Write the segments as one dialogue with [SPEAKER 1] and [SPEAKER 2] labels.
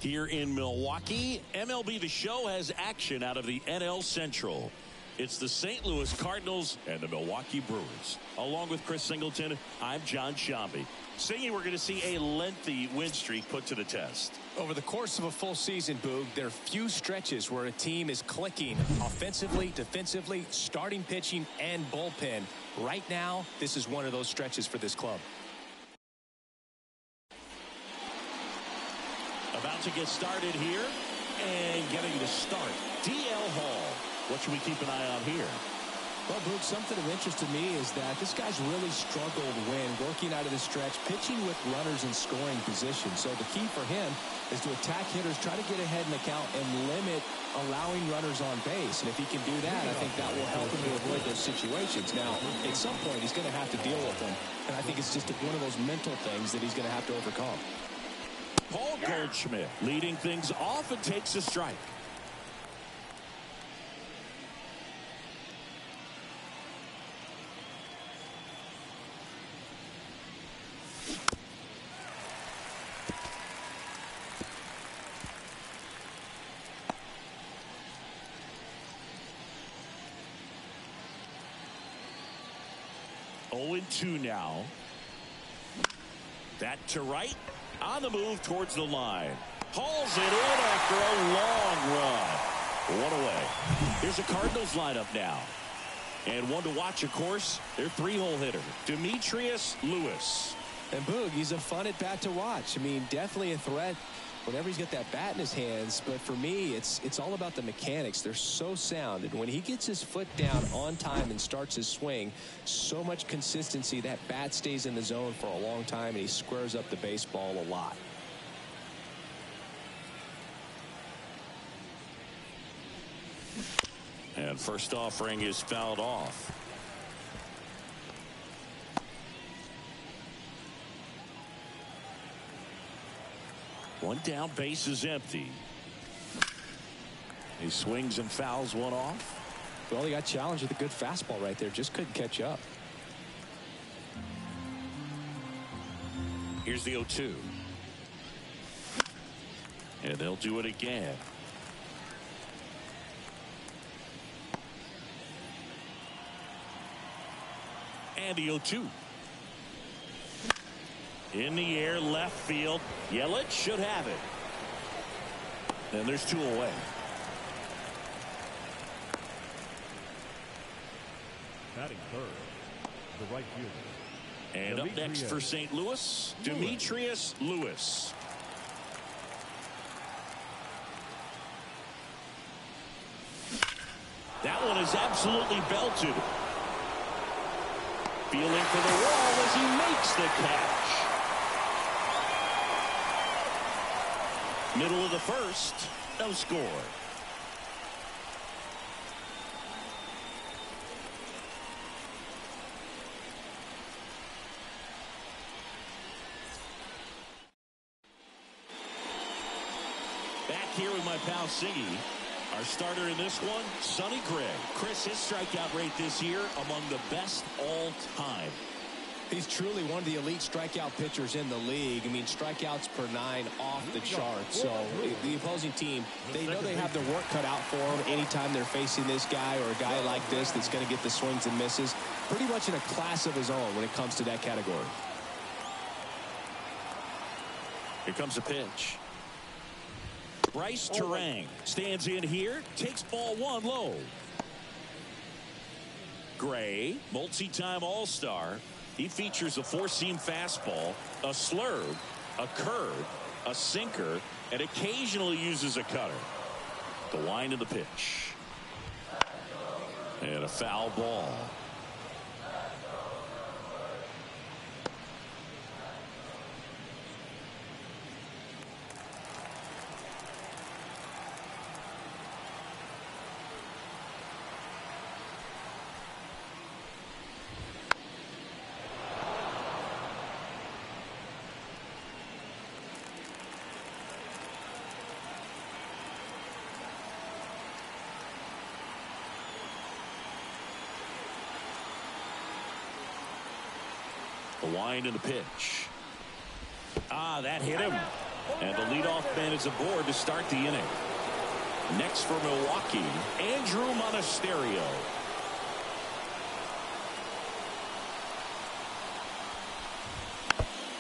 [SPEAKER 1] Here in Milwaukee, MLB The Show has action out of the NL Central. It's the St. Louis Cardinals and the Milwaukee Brewers. Along with Chris Singleton, I'm John Sciambi. Saying we're going to see a lengthy win streak put to the test.
[SPEAKER 2] Over the course of a full season, Boog, there are few stretches where a team is clicking offensively, defensively, starting pitching, and bullpen. Right now, this is one of those stretches for this club.
[SPEAKER 1] About to get started here and getting the start. DL Hall. What should we keep an eye on here?
[SPEAKER 2] Well, Boog, something of interest to me is that this guy's really struggled when working out of the stretch, pitching with runners in scoring position. So the key for him is to attack hitters, try to get ahead in the count, and limit allowing runners on base. And if he can do that, I think that will help him to avoid those situations. Now, at some point, he's going to have to deal with them. And I think it's just one of those mental things that he's going to have to overcome.
[SPEAKER 1] Paul Goldschmidt leading things off and takes a strike. Oh, 2 now. That to right. On the move towards the line. Hauls it in after a long run. One away. Here's a Cardinals lineup now. And one to watch, of course, their 3-hole hitter, Demetrius Lewis.
[SPEAKER 2] And Boog, he's a fun at bat to watch. I mean, definitely a threat whenever he's got that bat in his hands. But for me, it's all about the mechanics. They're so sound. And when he gets his foot down on time and starts his swing, so much consistency, that bat stays in the zone for a long time, and he squares up the baseball a lot.
[SPEAKER 1] And first offering is fouled off. One down, base is empty. He swings and fouls one off.
[SPEAKER 2] Well, he got challenged with a good fastball right there. Just couldn't catch up.
[SPEAKER 1] Here's the 0-2. And they'll do it again. And the 0-2. In the air, left field. Yelich should have it. And there's 2 away.
[SPEAKER 3] Batting third, the right fielder.
[SPEAKER 1] And up next for St. Louis, Demetrius Lewis. That one is absolutely belted. Feeling for the wall as he makes the catch. Middle of the first, no score. Back here with my pal Siggy. Our starter in this one, Sonny Gray. Chris, his strikeout rate this year among the best all time.
[SPEAKER 2] He's truly one of the elite strikeout pitchers in the league. I mean, strikeouts per 9 off the charts. So the opposing team, they know they have their work cut out for them anytime they're facing this guy or a guy like this that's going to get the swings and misses. Pretty much in a class of his own when it comes to that category.
[SPEAKER 1] Here comes a pitch. Bryce Turang stands in here, takes ball 1 low. Gray, multi-time All-Star. He features a 4-seam fastball, a slurve, a curve, a sinker, and occasionally uses a cutter. The wind of the pitch. And a foul ball. The wind and the pitch. That hit him. And the leadoff man is aboard to start the inning. Next for Milwaukee, Andrew Monasterio.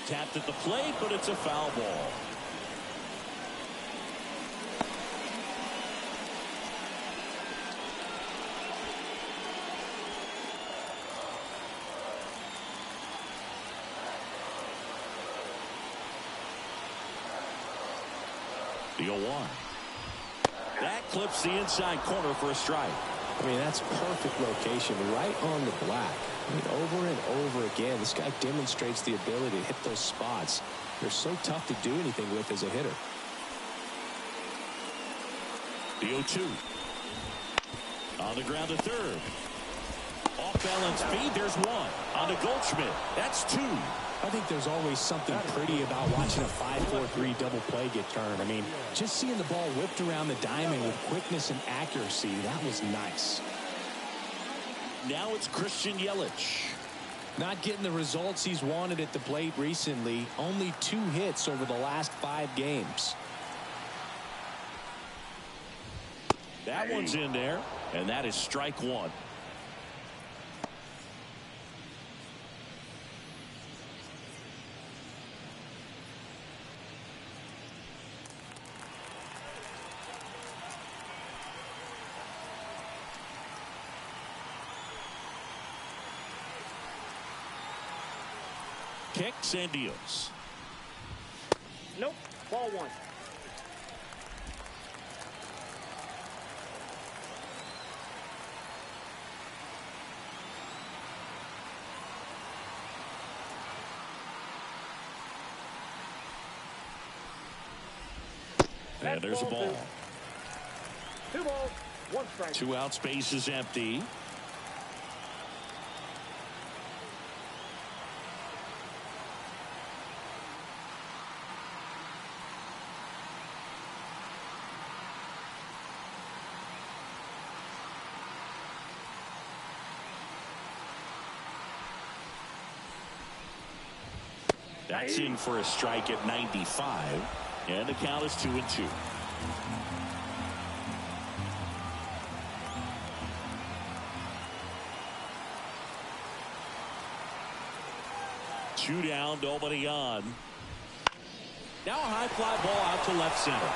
[SPEAKER 1] Tapped at the plate, but it's a foul ball. The 0-1. That clips the inside corner for a strike.
[SPEAKER 2] I mean, that's perfect location right on the black. I mean, over and over again, this guy demonstrates the ability to hit those spots. They're so tough to do anything with as a hitter.
[SPEAKER 1] The 0-2. On the ground to third. Off balance feed. There's one. On to Goldschmidt. That's two.
[SPEAKER 2] I think there's always something pretty about watching a 5-4-3 double play get turned. I mean, just seeing the ball whipped around the diamond with quickness and accuracy, that was nice.
[SPEAKER 1] Now it's Christian Yelich.
[SPEAKER 2] Not getting the results he's wanted at the plate recently. Only 2 hits over the last 5 games.
[SPEAKER 1] That one's in there, and that is strike one. Kicks and deals.
[SPEAKER 4] Nope. Ball 1.
[SPEAKER 1] And there's a ball.
[SPEAKER 4] 2 balls, 1 strike.
[SPEAKER 1] 2 outs, base is empty. That's in for a strike at 95, and the count is 2-2. Two down, nobody on. Now a high fly ball out to left center.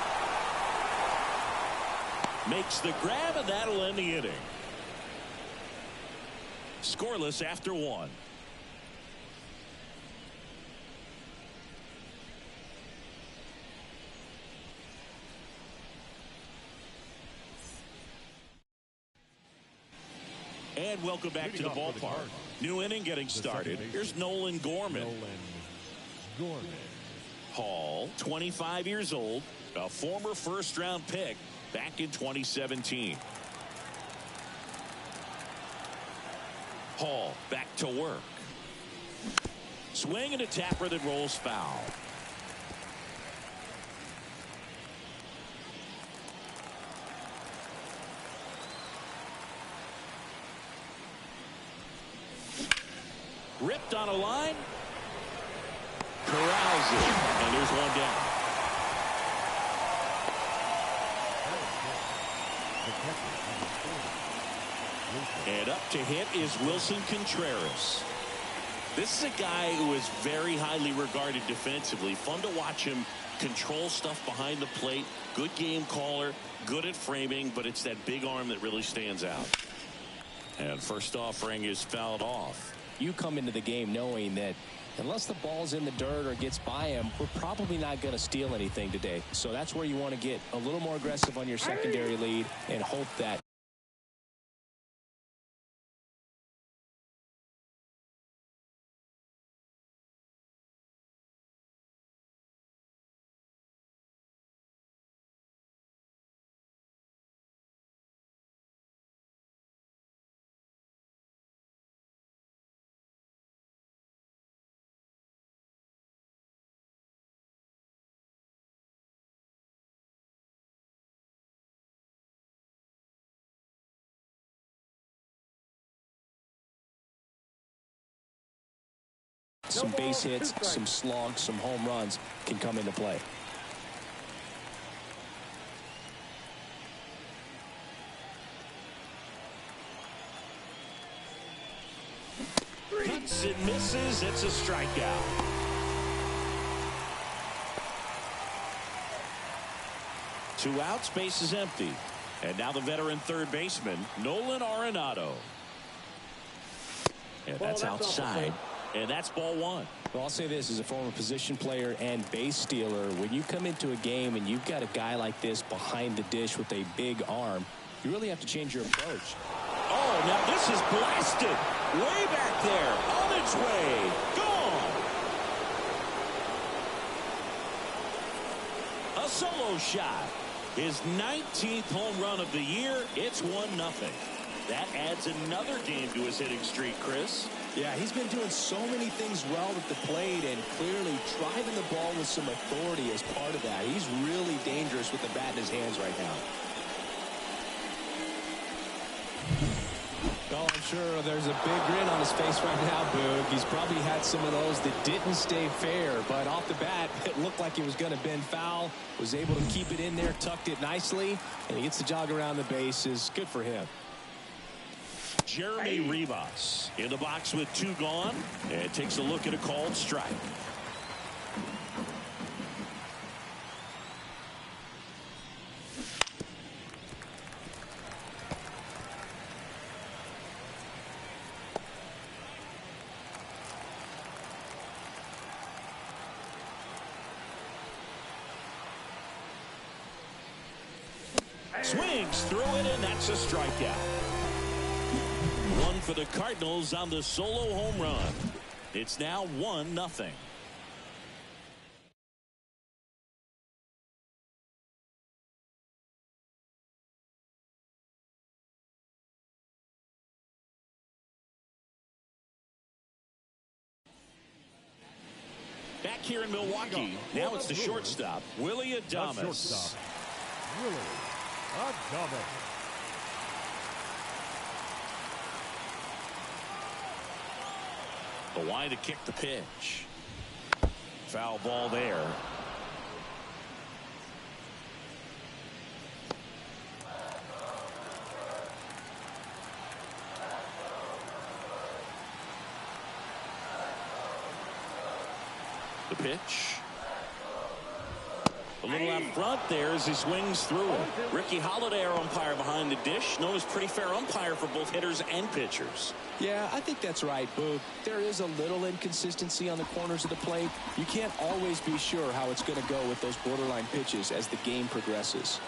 [SPEAKER 1] Makes the grab, and that'll end the inning. Scoreless after 1. And welcome back to the ballpark. New inning getting started. Here's Nolan Gorman. Hall, 25 years old, a former first-round pick back in 2017. Hall back to work. Swing and a tapper that rolls foul. Ripped on a line. Corrals it. And there's one down. And up to hit is Wilson Contreras. This is a guy who is very highly regarded defensively. Fun to watch him control stuff behind the plate. Good game caller. Good at framing. But it's that big arm that really stands out. And first offering is fouled off.
[SPEAKER 2] You come into the game knowing that unless the ball's in the dirt or gets by him, we're probably not going to steal anything today. So that's where you want to get a little more aggressive on your secondary lead and hope that. Some base hits, some slogs, some home runs can come into play.
[SPEAKER 1] Cuts and misses. It's a strikeout. Two outs, base is empty. And now the veteran third baseman, Nolan Arenado. And that's outside. And that's ball one.
[SPEAKER 2] Well, I'll say this as a former position player and base stealer. When you come into a game and you've got a guy like this behind the dish with a big arm, you really have to change your approach.
[SPEAKER 1] Oh, now this is blasted. Way back there. On its way. Gone. A solo shot. His 19th home run of the year. It's 1-0. That adds another game to his hitting streak, Chris.
[SPEAKER 2] Yeah, he's been doing so many things well at the plate and clearly driving the ball with some authority as part of that. He's really dangerous with the bat in his hands right now. Oh, I'm sure there's a big grin on his face right now, Boog. He's probably had some of those that didn't stay fair, but off the bat, it looked like it was going to bend foul. Was able to keep it in there, tucked it nicely, and he gets the jog around the bases. Good for him.
[SPEAKER 1] Jeremy Rivas in the box with two gone and takes a look at a called strike. Swings through it, and that's a strikeout. One for the Cardinals on the solo home run. It's now 1-0. Back here in Milwaukee, now it's the shortstop, Willy Adames.
[SPEAKER 3] Willy Adames.
[SPEAKER 1] The line to kick the pitch. Foul ball there. The pitch. A little out front there as he swings through it. Ricky Holiday, our umpire behind the dish, known as pretty fair umpire for both hitters and pitchers.
[SPEAKER 2] Yeah, I think that's right, Boog. There is a little inconsistency on the corners of the plate. You can't always be sure how it's going to go with those borderline pitches as the game progresses.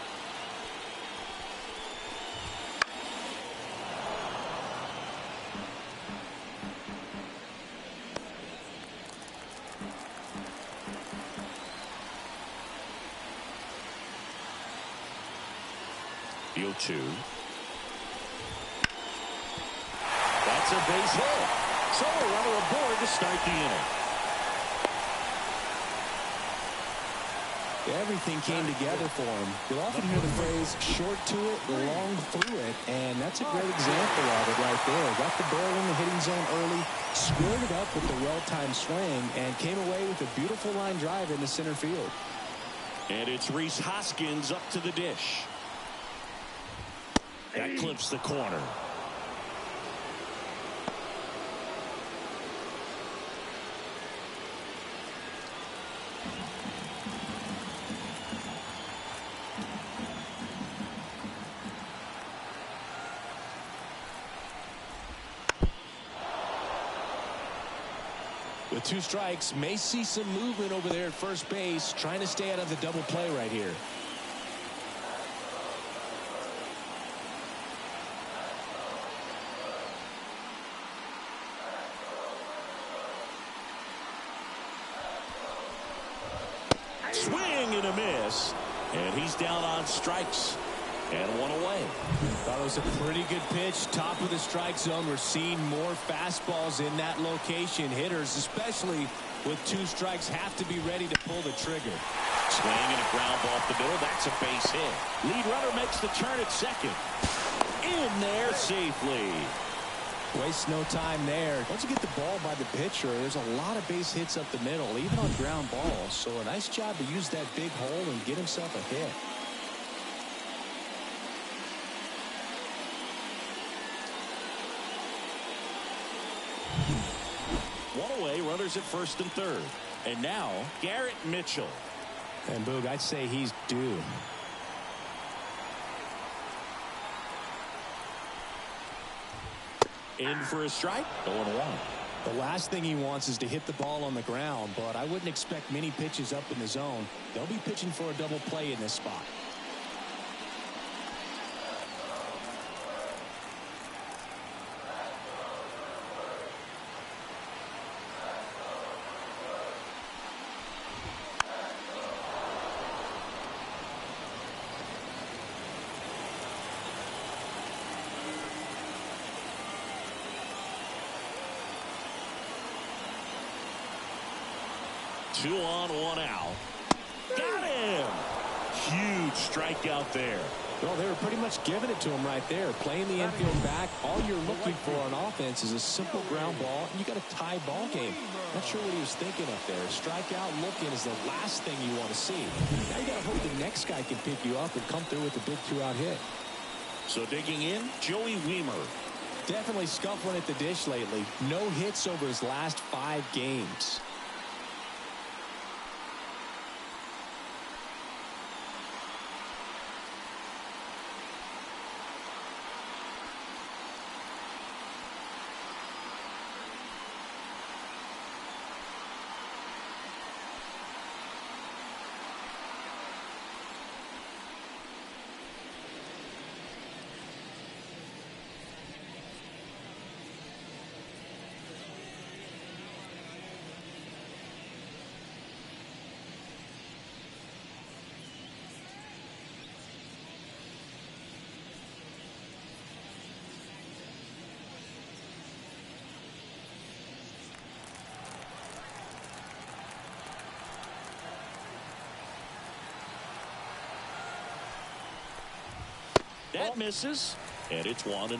[SPEAKER 1] Field two. That's a base hit. So a runner aboard to start the inning.
[SPEAKER 2] Everything came together for him. You'll often hear the phrase short to it, long through it, and that's a great example of it right there. Got the barrel in the hitting zone early, squared it up with the well-timed swing, and came away with a beautiful line drive into center field.
[SPEAKER 1] And it's Rhys Hoskins up to the dish. That clips the corner.
[SPEAKER 2] With two strikes, may see some movement over there at first base, trying to stay out of the double play right here.
[SPEAKER 1] Swing and a miss, and he's down on strikes and one away.
[SPEAKER 2] That was a pretty good pitch, top of the strike zone. We're seeing more fastballs in that location. Hitters, especially with two strikes, have to be ready to pull the trigger.
[SPEAKER 1] Swing and a ground ball off the middle. That's a base hit. Lead runner makes the turn at second. In there safely.
[SPEAKER 2] Waste no time there. Once you get the ball by the pitcher, there's a lot of base hits up the middle, even on ground balls. So a nice job to use that big hole and get himself a hit.
[SPEAKER 1] away, runners at first and third. And now Garrett Mitchell.
[SPEAKER 2] And Boog, I'd say he's due.
[SPEAKER 1] In for a strike, 0-1.
[SPEAKER 2] The last thing he wants is to hit the ball on the ground, but I wouldn't expect many pitches up in the zone. They'll be pitching for a double play in this spot.
[SPEAKER 1] Two on, one out. Got him! Huge strikeout there.
[SPEAKER 2] Well, they were pretty much giving it to him right there. Playing the infield back. All you're looking for on offense is a simple ground ball. And you got a tie ball game. Not sure what he was thinking up there. Strikeout looking is the last thing you want to see. Now you got to hope the next guy can pick you up and come through with a big two-out hit.
[SPEAKER 1] So digging in, Joey Wiemer.
[SPEAKER 2] Definitely scuffling at the dish lately. No hits over his last 5 games.
[SPEAKER 1] That misses, and it's 1-0.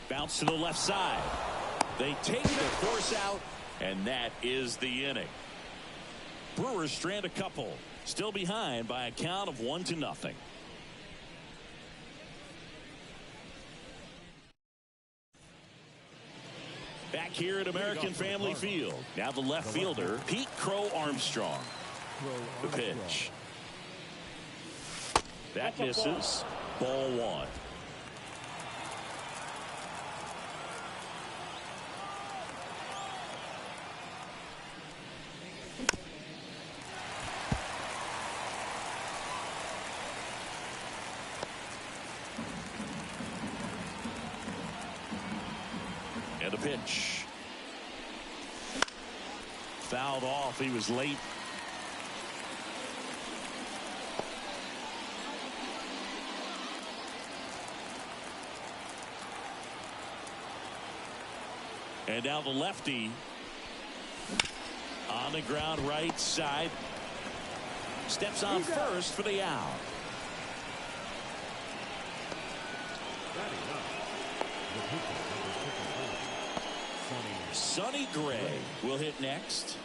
[SPEAKER 1] Bounce to the left side. They take the force out, and that is the inning. Brewers strand a couple. Still behind by a count of 1-0. Back here at American Family Field. Now the left fielder, Pete Crow Armstrong. The pitch. That misses. Ball 1. And a pitch. Fouled off. He was late. And now the lefty on the ground right side. Steps on first for the out. Sonny Gray will hit next.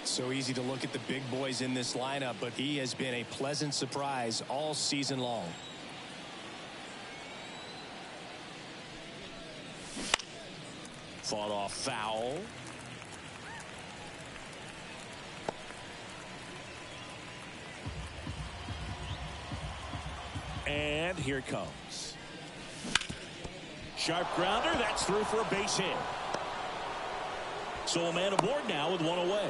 [SPEAKER 2] So easy to look at the big boys in this lineup, but he has been a pleasant surprise all season long.
[SPEAKER 1] Fought off foul. And here it comes. Sharp grounder. That's through for a base hit. So a man aboard now with one away.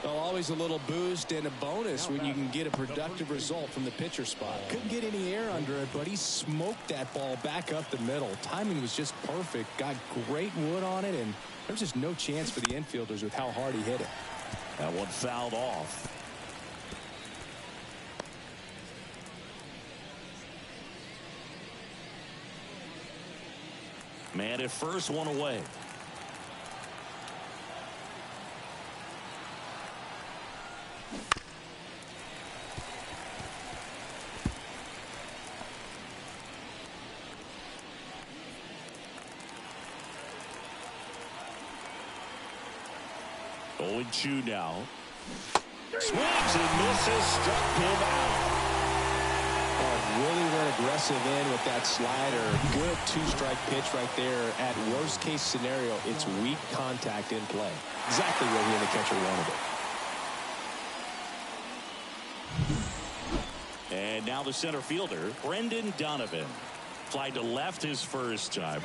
[SPEAKER 2] Well, always a little boost and a bonus when you can get a productive result from the pitcher spot. Couldn't get any air under it, but he smoked that ball back up the middle. Timing was just perfect. Got great wood on it, and there's just no chance for the infielders with how hard he hit it.
[SPEAKER 1] That one fouled off. Man at first, one away. Going 2 now. Swings and misses. Struck him out.
[SPEAKER 2] Really went aggressive in with that slider. Good 2-strike pitch right there. At worst case scenario, it's weak contact in play. Exactly where he and the catcher wanted it.
[SPEAKER 1] And now the center fielder, Brendan Donovan. Flied to left his first time.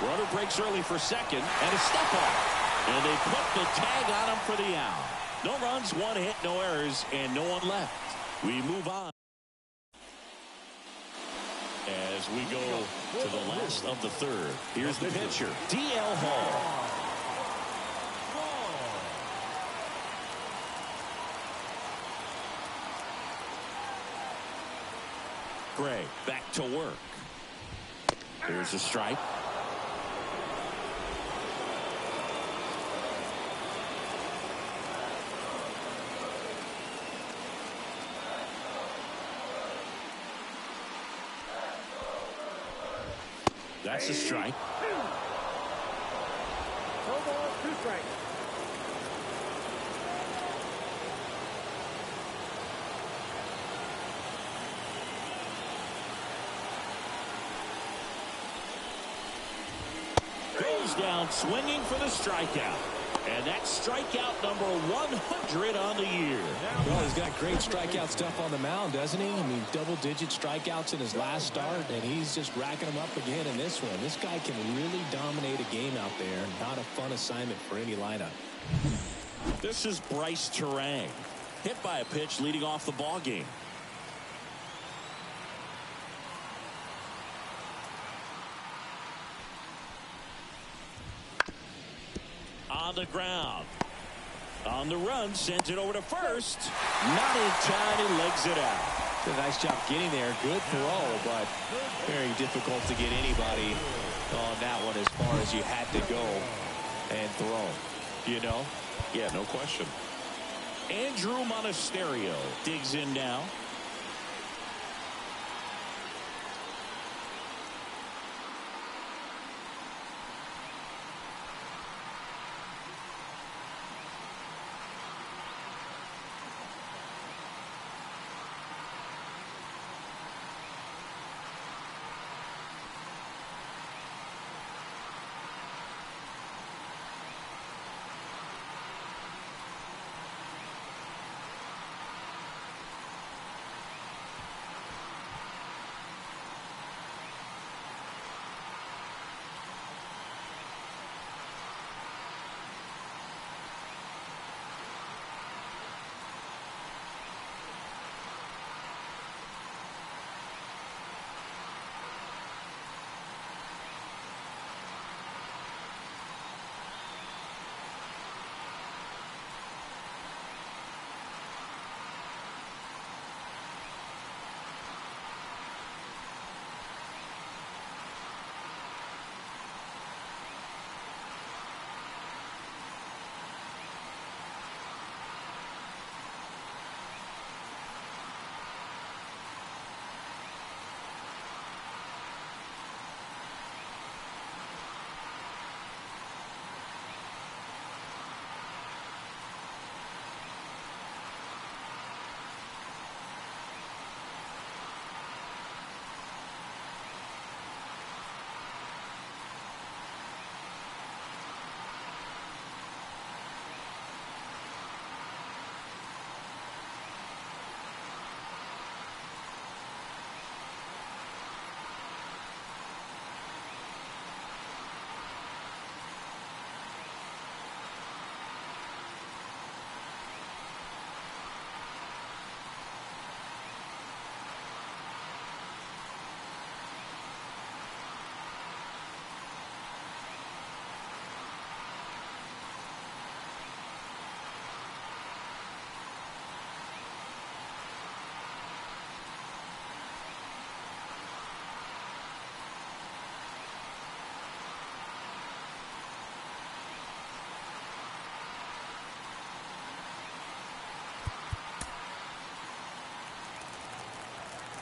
[SPEAKER 1] Runner breaks early for second, and a step off. And they put the tag on him for the out. No runs, 1 hit, no errors, and no one left. We move on as we go to the last of the third. Here's the pitcher, D.L. Hall. Gray back to work. Here's a strike. That's a strike.
[SPEAKER 4] 2 balls, 2 strikes.
[SPEAKER 1] Goes down swinging for the strikeout. And that's strikeout number 100 on the year.
[SPEAKER 2] Well, he's got great strikeout stuff on the mound, doesn't he? I mean, double-digit strikeouts in his last start, and he's just racking them up again in this one. This guy can really dominate a game out there. Not a fun assignment for any lineup.
[SPEAKER 1] This is Bryce Turang. Hit by a pitch leading off the ball game. On the ground. On the run, sends it over to first. Not in time, he legs it out.
[SPEAKER 2] Did a nice job getting there. Good throw, but very difficult to get anybody on that one as far as you had to go and throw. You know?
[SPEAKER 1] Yeah, no question. Andrew Monasterio digs in now.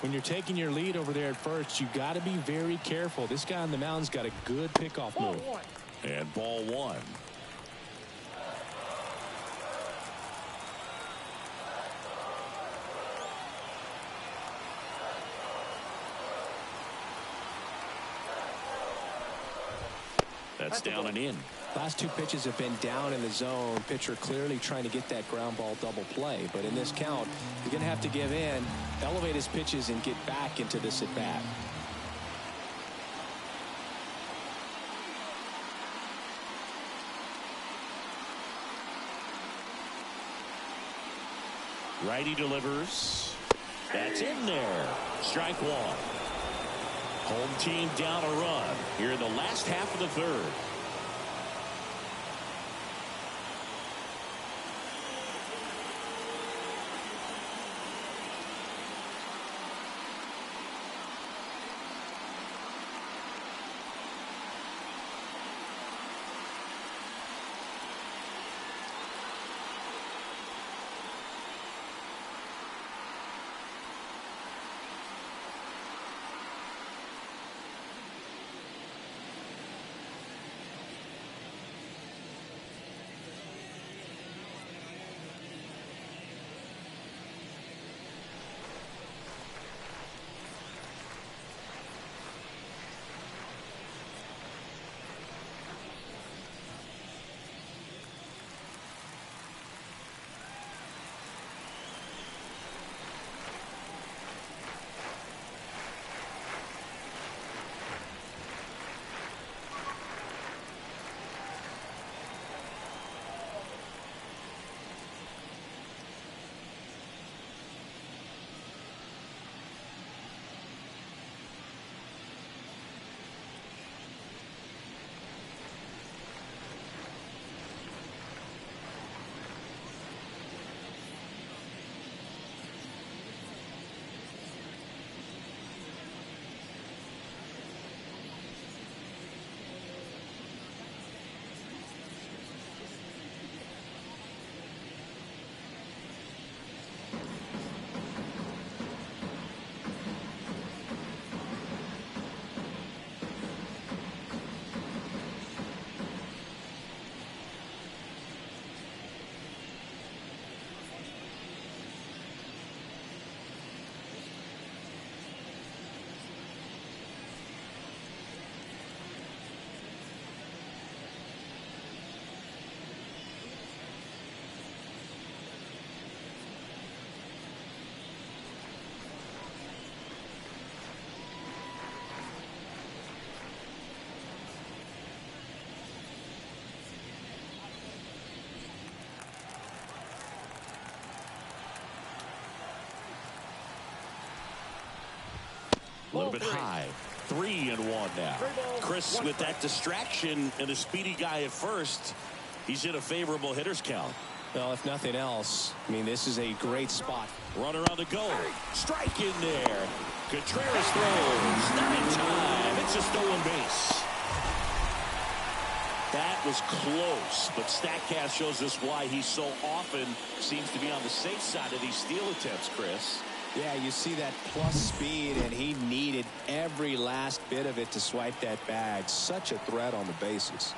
[SPEAKER 2] When you're taking your lead over there at first, you got to be very careful. This guy on the mound's got a good pickoff move.
[SPEAKER 1] And ball one. That's down and in.
[SPEAKER 2] Last two pitches have been down in the zone. Pitcher clearly trying to get that ground ball double play. But in this count, you're going to have to give in, elevate his pitches, and get back into this at bat.
[SPEAKER 1] Righty delivers. That's in there. Strike one. Home team down a run here in the last half of the third. A little bit high. 3-1 now. Chris, with that distraction and a speedy guy at first, he's in a favorable hitter's count.
[SPEAKER 2] Well, if nothing else, I mean, this is a great spot.
[SPEAKER 1] Runner on the go. Strike in there. Contreras throws. Not in time. It's a stolen base. That was close, but StatCast shows us why he so often seems to be on the safe side of these steal attempts, Chris.
[SPEAKER 2] Yeah, you see that plus speed, and he needed every last bit of it to swipe that bag. Such a threat on the bases.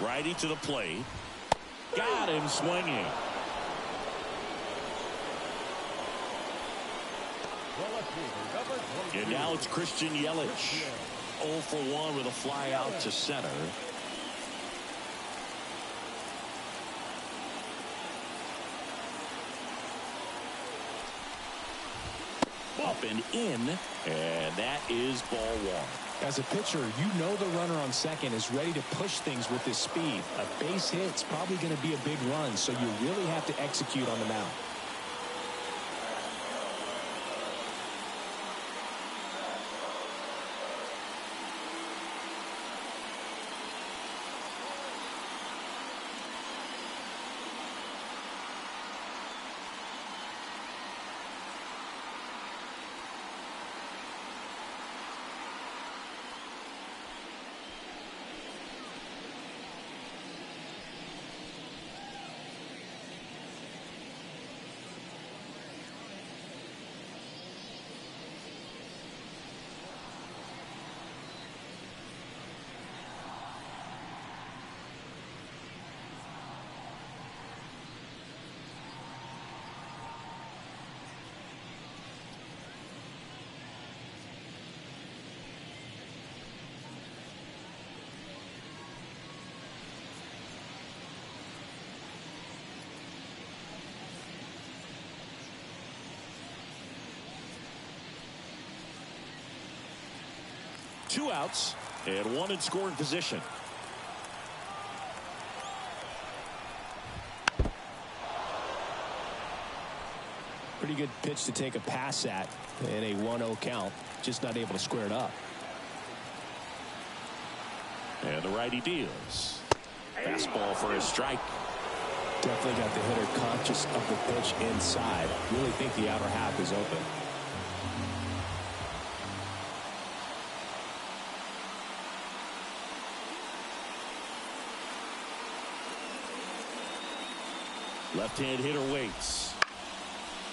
[SPEAKER 1] Righty to the plate. Got him swinging. And now it's Christian Yelich. 0 for 1 with a fly out to center. Up and in, and that is ball one.
[SPEAKER 2] As a pitcher, you know the runner on second is ready to push things with his speed. A base hit's probably going to be a big run, so you really have to execute on the mound.
[SPEAKER 1] 2 outs and 1 in scoring position.
[SPEAKER 2] Pretty good pitch to take a pass at in a 1-0 count. Just not able to square it up.
[SPEAKER 1] And the righty deals. Fastball for a strike.
[SPEAKER 2] Definitely got the hitter conscious of the pitch inside. Really think the outer half is open.
[SPEAKER 1] Left-hand hitter waits.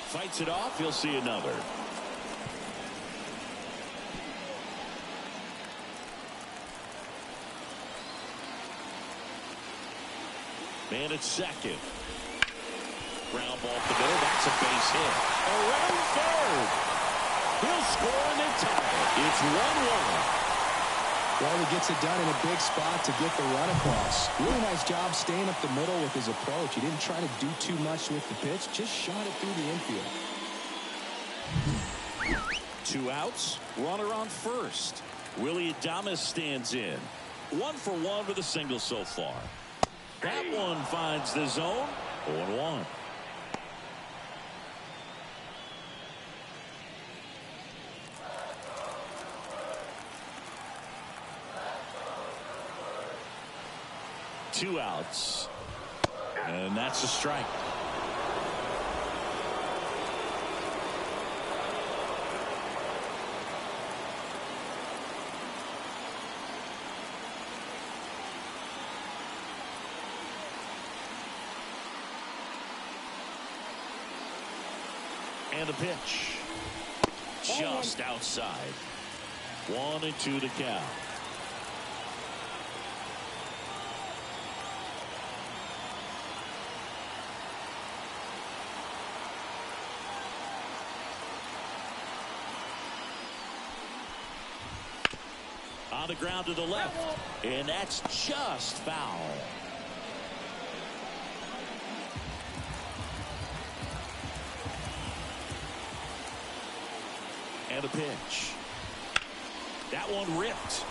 [SPEAKER 1] Fights it off. He'll see another. Man at second. Ground ball up the middle. That's a base hit. Around third. He'll score and then tie it. It's 1-1.
[SPEAKER 2] Well, he gets it done in a big spot to get the run across. Really nice job staying up the middle with his approach. He didn't try to do too much with the pitch. Just shot it through the infield.
[SPEAKER 1] 2 outs. Runner on first. Willy Adames stands in. 1 for 1 with a single so far. That one finds the zone. 0-1. Two outs. And that's a strike. And a pitch. Just outside. 1-2 to count. On the ground to the left. And that's just foul. And a pitch. That one ripped.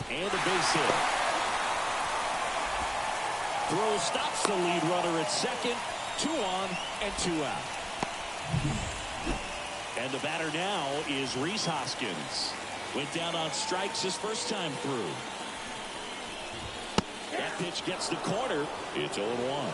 [SPEAKER 1] And a base hit. Throw stops the lead runner at second. 2 on and 2 out. And the batter now is Rhys Hoskins. Went down on strikes his first time through. That pitch gets the corner. It's 0-1.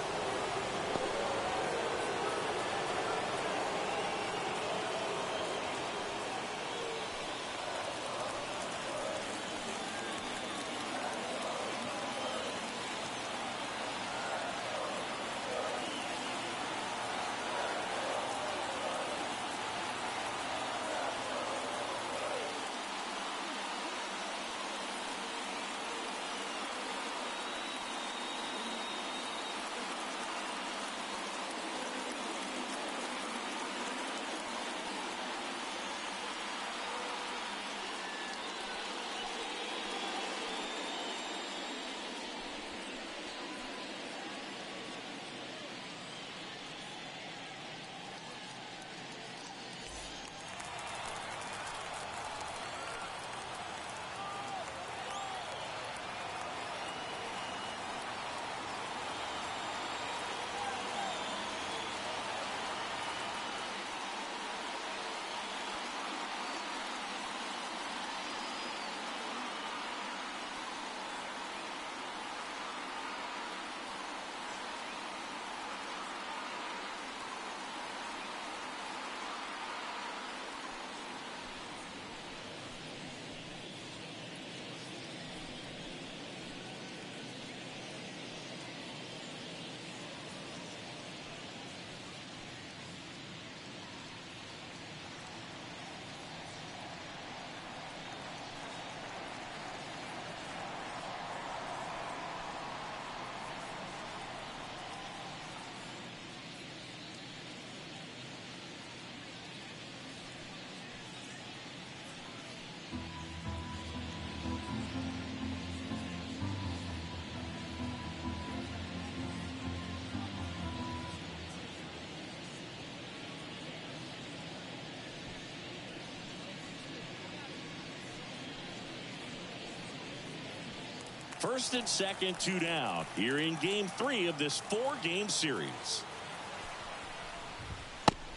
[SPEAKER 1] First and second, 2 down. Here in game 3 of this 4-game series.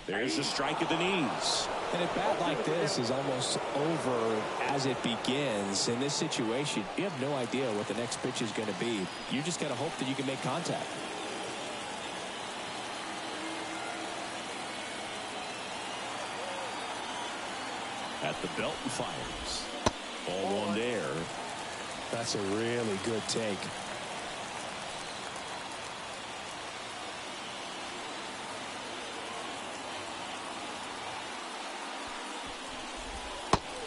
[SPEAKER 1] There's a strike at the knees.
[SPEAKER 2] And a bat like this is almost over as it begins. In this situation, you have no idea what the next pitch is going to be. You just got to hope that you can make contact.
[SPEAKER 1] At the belt and fires. Ball 1 there.
[SPEAKER 2] That's a really good take.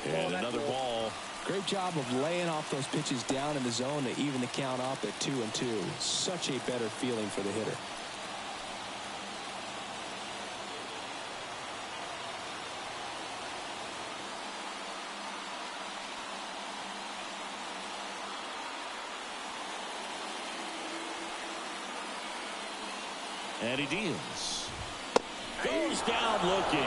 [SPEAKER 1] And another ball.
[SPEAKER 2] Great job of laying off those pitches down in the zone to even the count up at 2-2. Such a better feeling for the hitter.
[SPEAKER 1] And he deals. Goes down looking.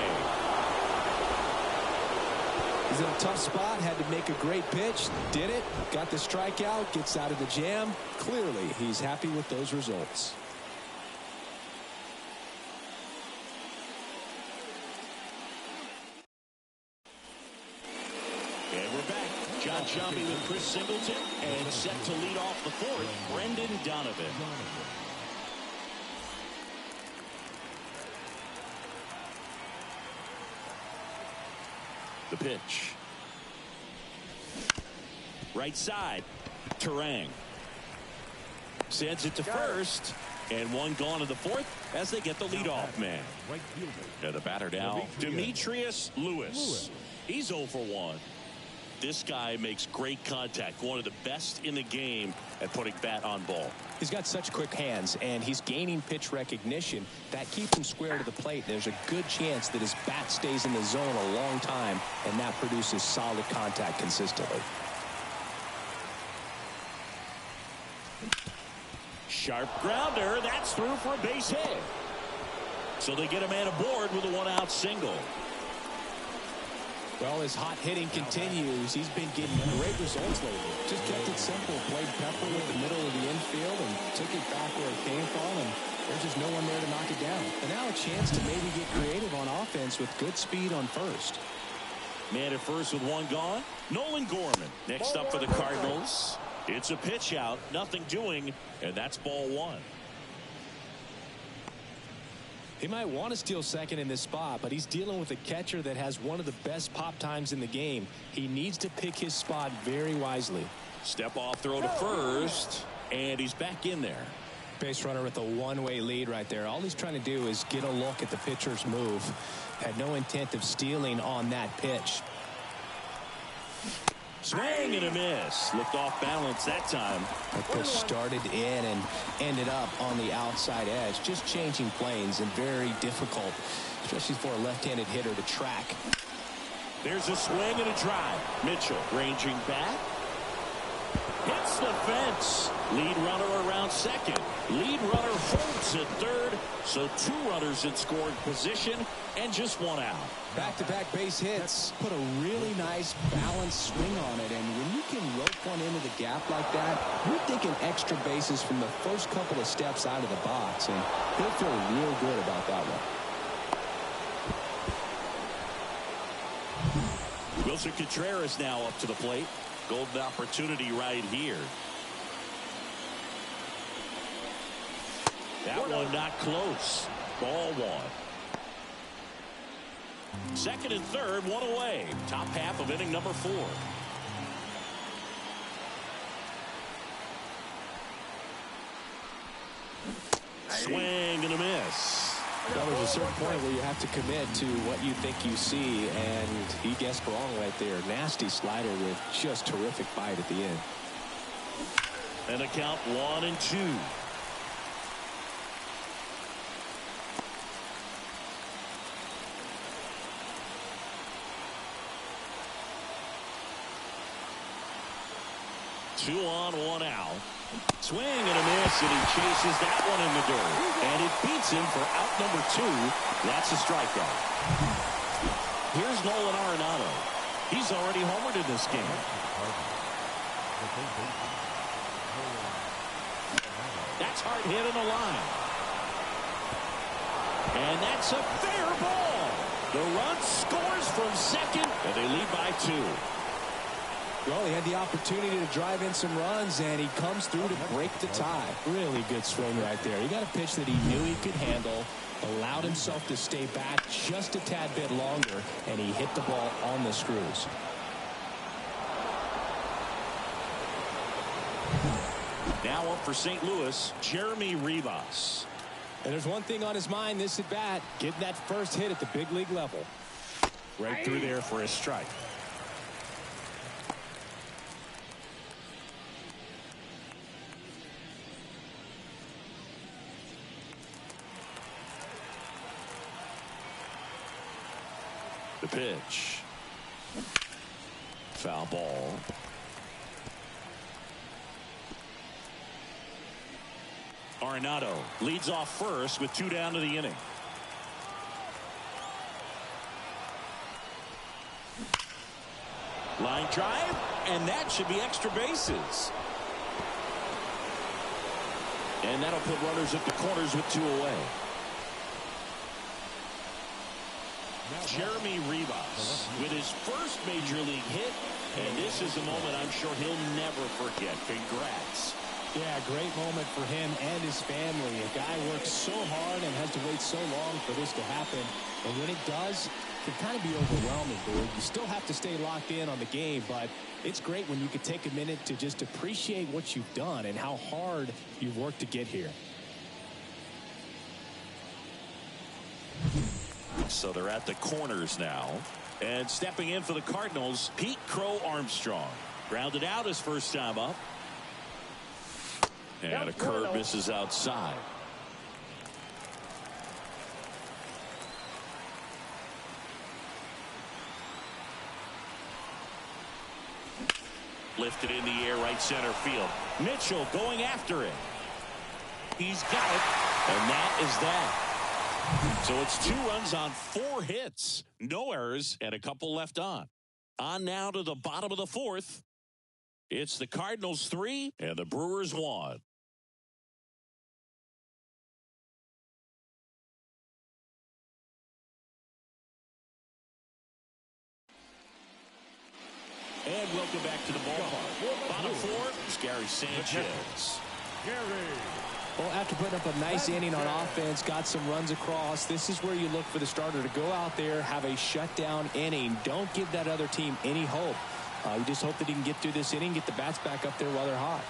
[SPEAKER 2] He's in a tough spot, had to make a great pitch, did it, got the strikeout, gets out of the jam. Clearly, he's happy with those results.
[SPEAKER 1] And we're back. John Sciambi with Chris Singleton, and set to lead off the 4th, Brendan Donovan. The pitch. Right side. Turang sends it to first, and 1 gone in the 4th as they get the leadoff man. And the batter now, Demetrius Lewis. He's 0 for 1. This guy makes great contact. One of the best in the game at putting bat on ball.
[SPEAKER 2] He's got such quick hands, and he's gaining pitch recognition. That keeps him square to the plate. There's a good chance that his bat stays in the zone a long time, and that produces solid contact consistently.
[SPEAKER 1] Sharp grounder. That's through for a base hit. So they get a man aboard with a 1-out single.
[SPEAKER 2] Well, his hot hitting continues. He's been getting great results lately. Just kept it simple. Played pepper with the middle of the infield and took it back where it came from, and there's just no one there to knock it down. And now a chance to maybe get creative on offense with good speed on first.
[SPEAKER 1] Man at first with 1 gone. Nolan Gorman next up for the Cardinals. It's a pitch out, nothing doing, and that's ball 1.
[SPEAKER 2] He might want to steal second in this spot, but he's dealing with a catcher that has one of the best pop times in the game. He needs to pick his spot very wisely.
[SPEAKER 1] Step off throw to first, and he's back in there.
[SPEAKER 2] Base runner with a 1-way lead right there. All he's trying to do is get a look at the pitcher's move. Had no intent of stealing on that pitch.
[SPEAKER 1] Swing and a miss. Looked off balance that time.
[SPEAKER 2] That pitch started in and ended up on the outside edge. Just changing planes and very difficult, especially for a left-handed hitter to track.
[SPEAKER 1] There's a swing and a drive. Mitchell ranging back. Hits the fence. Lead runner around second. Lead runner holds at third. So 2 runners in scoring position and just 1 out.
[SPEAKER 2] Back-to-back base hits. Put a really nice balanced swing on it. And when you can rope one into the gap like that, you're thinking extra bases from the first couple of steps out of the box. And he'll feel real good about that one.
[SPEAKER 1] Wilson Contreras now up to the plate. Golden opportunity right here. That one not close. Ball 1. Second and third, 1 away. Top half of inning number 4. Swing and a miss.
[SPEAKER 2] Well, there's a certain point where you have to commit to what you think you see, and he guessed wrong right there. Nasty slider with just terrific bite at the end.
[SPEAKER 1] And the count 1-2. Two on, 1 out. Swing and a miss, and he chases that one in the dirt. And it beats him for out number 2. That's a strikeout. Here's Nolan Arenado. He's already homered in this game. That's hard hit on the line. And that's a fair ball. The run scores from second, and they lead by 2.
[SPEAKER 2] Well, he had the opportunity to drive in some runs, and he comes through to break the tie. Really good swing right there. He got a pitch that he knew he could handle, allowed himself to stay back just a tad bit longer, and he hit the ball on the screws.
[SPEAKER 1] Now up for St. Louis, Jeremy Rivas.
[SPEAKER 2] And there's one thing on his mind this at bat, getting that first hit at the big league level.
[SPEAKER 1] Right through there for a strike. The pitch. Foul ball. Arenado leads off first with 2 down to the inning. Line drive, and that should be extra bases. And that'll put runners at the corners with 2 away. Jeremy Rivas with his first major league hit, and this is a moment I'm sure he'll never forget. Congrats.
[SPEAKER 2] Yeah, great moment for him and his family. A guy works so hard and has to wait so long for this to happen. And when it does, it can kind of be overwhelming, dude. You still have to stay locked in on the game, but it's great when you can take a minute to just appreciate what you've done and how hard you've worked to get here.
[SPEAKER 1] So they're at the corners now. And stepping in for the Cardinals, Pete Crow Armstrong. Grounded out his first time up. And a curve misses outside. Lifted in the air, right center field. Mitchell going after it. He's got it. And that is that. So it's 2 runs on 4 hits. No errors and a couple left on. On now to the bottom of the 4th. It's the Cardinals 3 and the Brewers 1. And welcome back to the ballpark. Bottom 4 is Gary Sanchez.
[SPEAKER 2] Well, after putting up a nice inning on offense, got some runs across, this is where you look for the starter to go out there, have a shutdown inning. Don't give that other team any hope. You just hope that he can get through this inning, get the bats back up there while they're hot.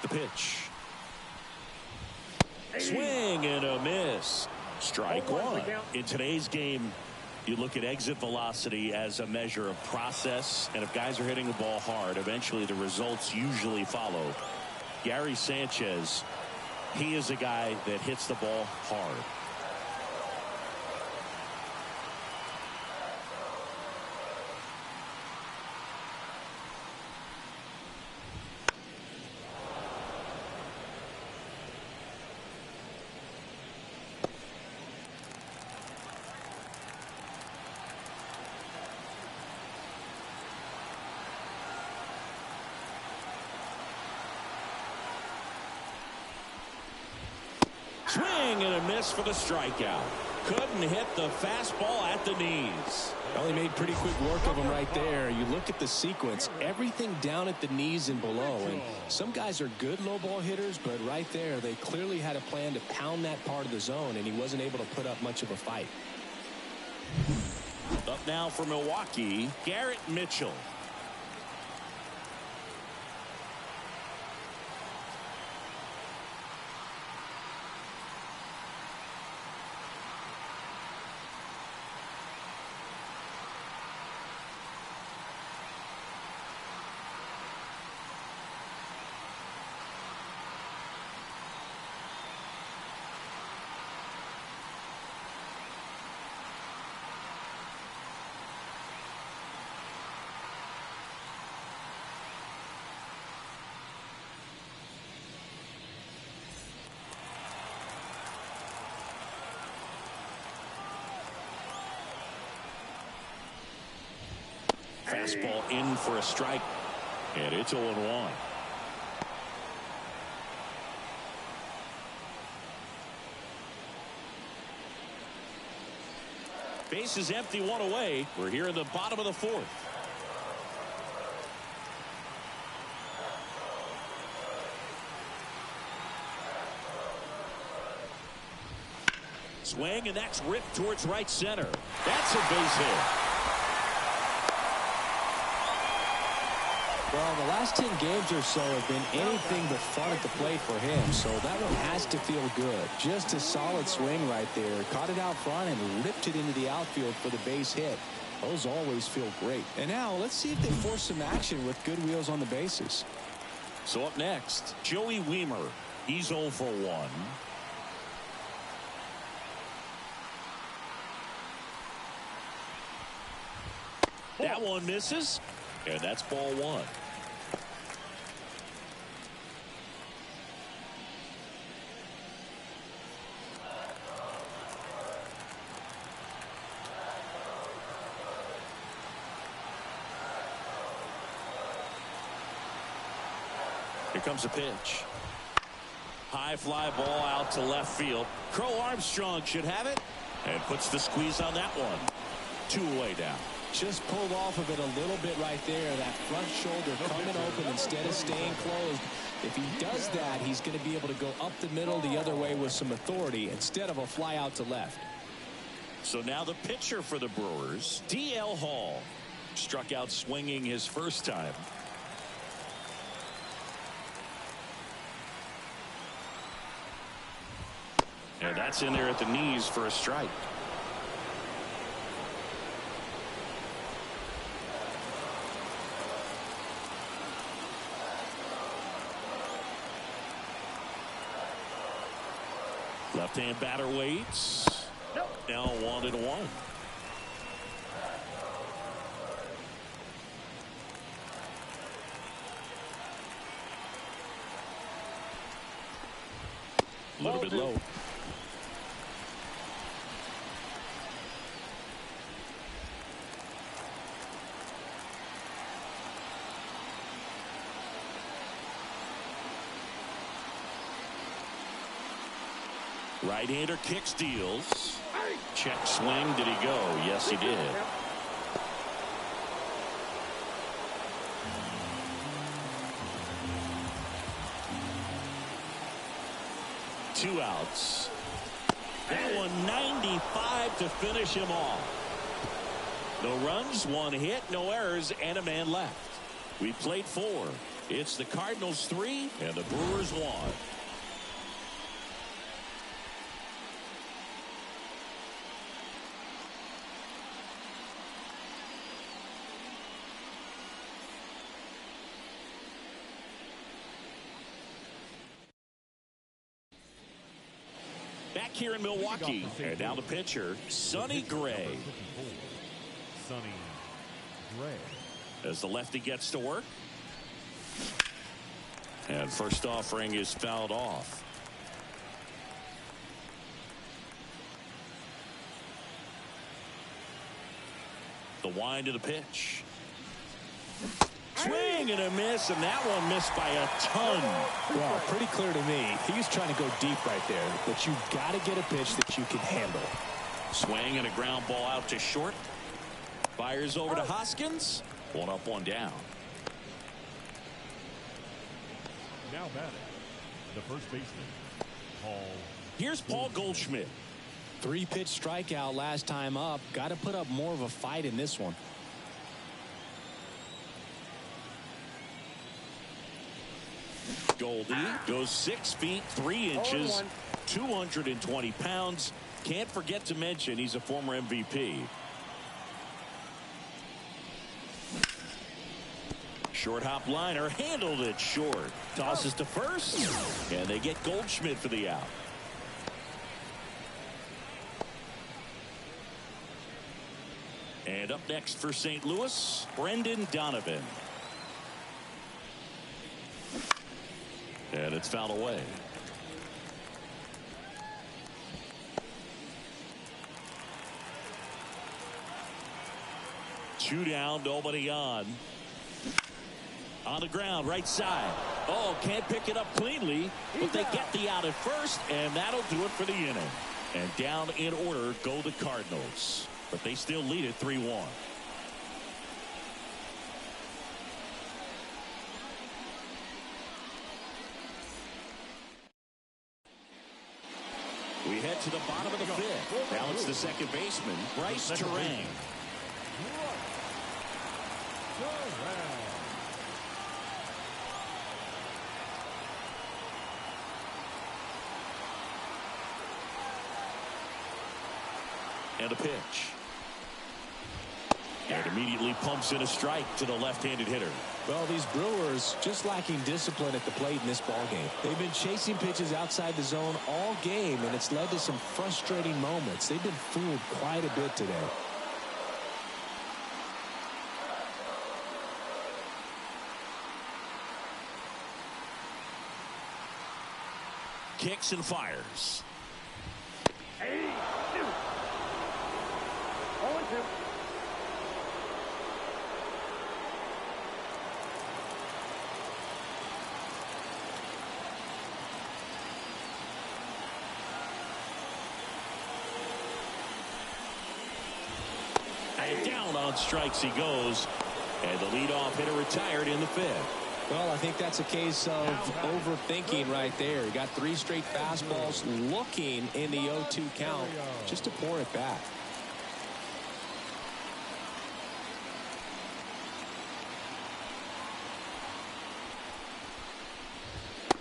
[SPEAKER 1] The pitch. Swing and a miss. Strike 1. In today's game, you look at exit velocity as a measure of process, and if guys are hitting the ball hard, eventually the results usually follow. Gary Sanchez, he is a guy that hits the ball hard. miss for the strikeout. Couldn't hit the fastball at the knees.
[SPEAKER 2] Well, he made pretty quick work of him right there. You look at the sequence, everything down at the knees and below. And some guys are good low ball hitters, but right there, they clearly had a plan to pound that part of the zone, and he wasn't able to put up much of a fight.
[SPEAKER 1] Up now for Milwaukee, Garrett Mitchell. Fastball in for a strike, and it's 0-1. Base is empty, one away. We're here in the bottom of the fourth. Swing, and that's ripped towards right center. That's a base hit.
[SPEAKER 2] Well, the last 10 games or so have been anything but fun at the plate for him, so that one has to feel good. Just a solid swing right there. Caught it out front and ripped it into the outfield for the base hit. Those always feel great. And now let's see if they force some action with good wheels on the bases.
[SPEAKER 1] So up next, Joey Wiemer. He's 0 for 1. That one misses, and that's ball 1. Here comes a pitch. High fly ball out to left field. Crow Armstrong should have it and puts the squeeze on that one. 2 away down.
[SPEAKER 2] Just pulled off of it a little bit right there. That front shoulder coming open instead of staying closed. If he does that, he's going to be able to go up the middle the other way with some authority instead of a fly out to left.
[SPEAKER 1] So now the pitcher for the Brewers, D.L. Hall, struck out swinging his first time. And that's in there at the knees for a strike. Left-hand batter waits. Now 1-1. A little bit low. Right-hander kicks, deals. Check swing. Did he go? Yes, he did. Two outs. That one 95 to finish him off. No runs, 1 hit, no errors, and a man left. We played 4. It's the Cardinals 3 and the Brewers 1. Back here in Milwaukee, and now the pitcher, Sonny Gray.
[SPEAKER 3] Sonny Gray.
[SPEAKER 1] As the lefty gets to work. And first offering is fouled off. The wind of the pitch. Swing swing and a miss, and that one missed by a ton.
[SPEAKER 2] Well, pretty clear to me. He's trying to go deep right there, but you've got to get a pitch that you can handle.
[SPEAKER 1] Swing and a ground ball out to short. Fires over to Hoskins. One up, one down.
[SPEAKER 3] Now batting, the first baseman, Paul.
[SPEAKER 1] Here's Paul Goldschmidt.
[SPEAKER 2] 3-pitch strikeout last time up. Got to put up more of a fight in this one.
[SPEAKER 1] Goldie goes 6 feet 3 inches, 220 pounds. Can't forget to mention he's a former MVP. Short hop liner, handled it short. Tosses to first, and they get Goldschmidt for the out. And up next for St. Louis, Brendan Donovan. And it's fouled away. Two down, nobody on. On the ground, right side. Oh, can't pick it up cleanly, but they get the out at first, and that'll do it for the inning. And down in order go the Cardinals, but they still lead it 3-1. We head to the bottom of the fifth. Now it's the second baseman, Bryce Turang. And a pitch. And immediately pumps in a strike to the left-handed hitter.
[SPEAKER 2] Well, these Brewers just lacking discipline at the plate in this ballgame. They've been chasing pitches outside the zone all game, and it's led to some frustrating moments. They've been fooled quite a bit today.
[SPEAKER 1] Kicks and fires.
[SPEAKER 4] 0-2.
[SPEAKER 1] And down on strikes he goes. And the leadoff hitter retired in the fifth.
[SPEAKER 2] Well, I think that's a case of overthinking right there. He got 3 straight fastballs looking in the 0-2 count just to pour it back.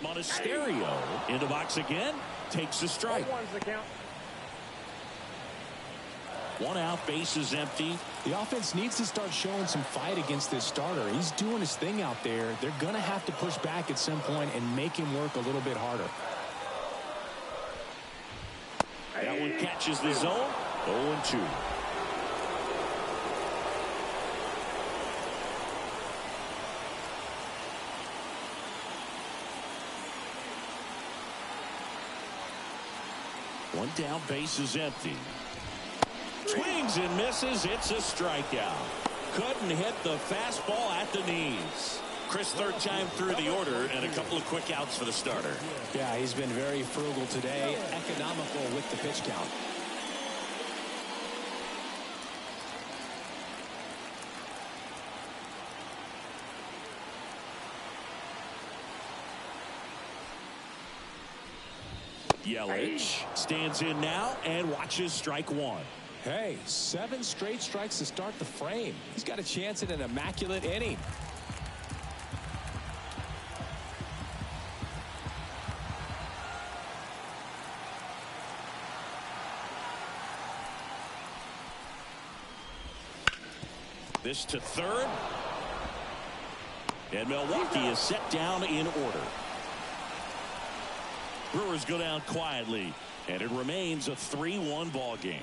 [SPEAKER 1] Monasterio in the box again. Takes a strike.
[SPEAKER 4] 1-1's the count.
[SPEAKER 1] 1 out, base is empty.
[SPEAKER 2] The offense needs to start showing some fight against this starter. He's doing his thing out there. They're going to have to push back at some point and make him work a little bit harder.
[SPEAKER 1] That one catches the zone. 0-2. One down, base is empty. Swings and misses. It's a strikeout. Couldn't hit the fastball at the knees. Chris, third time through the order, and a couple of quick outs for the starter.
[SPEAKER 2] Yeah, he's been very frugal today, economical with the pitch count.
[SPEAKER 1] Yelich stands in now and watches strike one.
[SPEAKER 2] Hey, 7 straight strikes to start the frame. He's got a chance at an immaculate inning.
[SPEAKER 1] This to third. And Milwaukee is set down in order. Brewers go down quietly, and it remains a 3-1 ball game.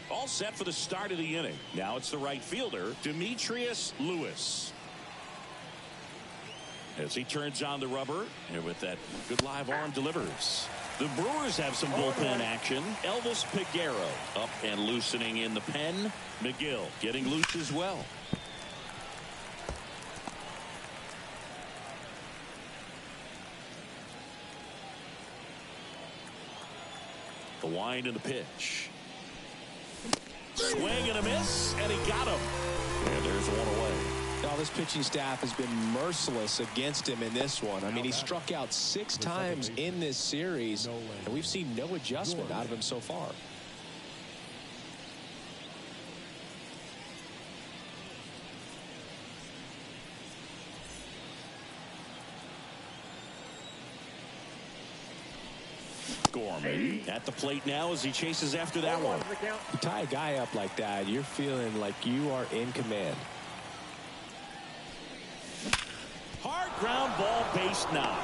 [SPEAKER 1] All set for the start of the inning. Now it's the right fielder, Demetrius Lewis. As he turns on the rubber, and with that good live arm delivers. The Brewers have some bullpen action. Elvis Peguero up and loosening in the pen. McGill getting loose as well. The wind and the pitch. Swing and a miss, and he got him. And there's one away.
[SPEAKER 2] Now, this pitching staff has been merciless against him in this one. I mean, he struck out 6 times in this series, and we've seen no adjustment out of him so far.
[SPEAKER 1] Gorman at the plate now as he chases after that one.
[SPEAKER 2] You tie a guy up like that, you're feeling like you are in command.
[SPEAKER 1] Hard ground ball, base knock.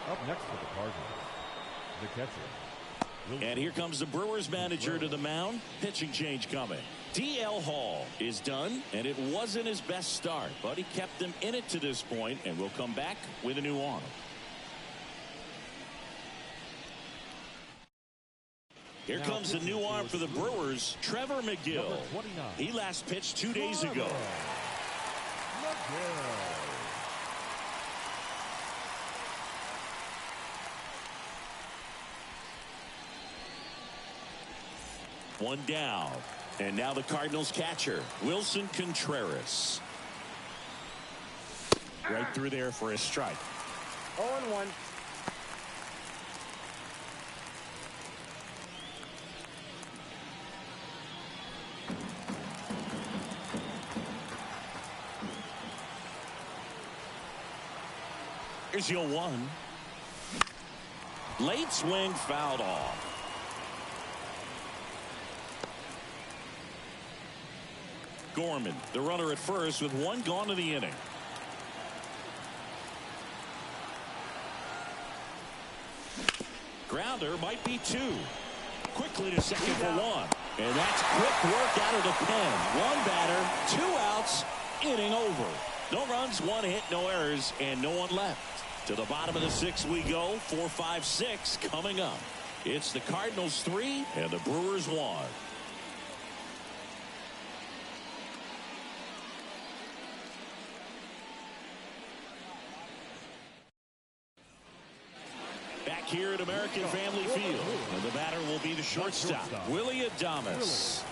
[SPEAKER 3] Up next for the Cardinals, the catcher.
[SPEAKER 1] And here comes the Brewers manager to the mound. Pitching change coming. DL Hall is done, and it wasn't his best start, but he kept them in it to this point, and we'll come back with a new arm. Here comes the new arm for the Brewers, Trevor McGill. He last pitched 2 days ago. One down. And now the Cardinals catcher, Wilson Contreras. Right through there for a strike.
[SPEAKER 4] 0-1.
[SPEAKER 1] Here's your 1. Late swing fouled off. Gorman, the runner at first with 1 gone in the inning. Grounder might be 2. Quickly to second for 1. And that's quick work out of the pen. 1 batter, 2 outs, inning over. No runs, 1 hit, no errors, and no one left. To the bottom of the 6th we go. 4, 5, 6 coming up. It's the Cardinals 3 and the Brewers 1. Back here at American Family Field. And the batter will be the shortstop, Willy Adames.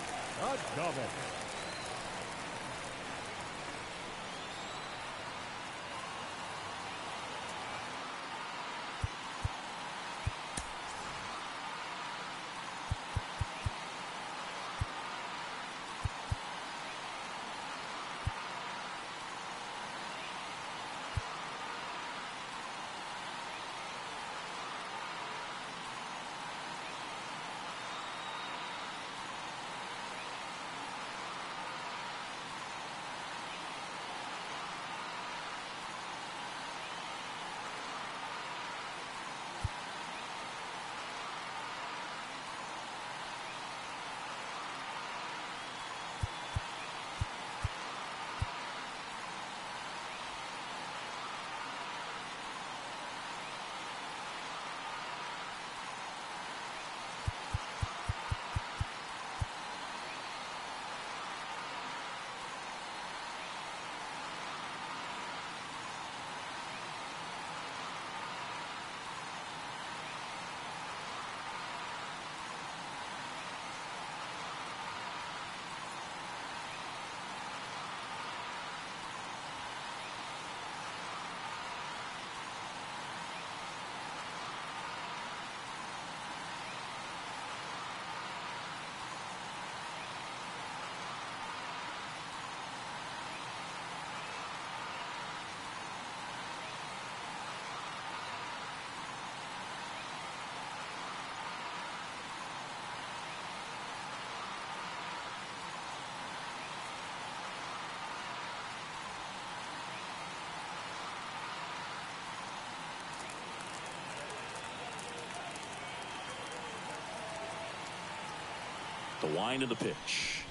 [SPEAKER 1] The wind of the pitch.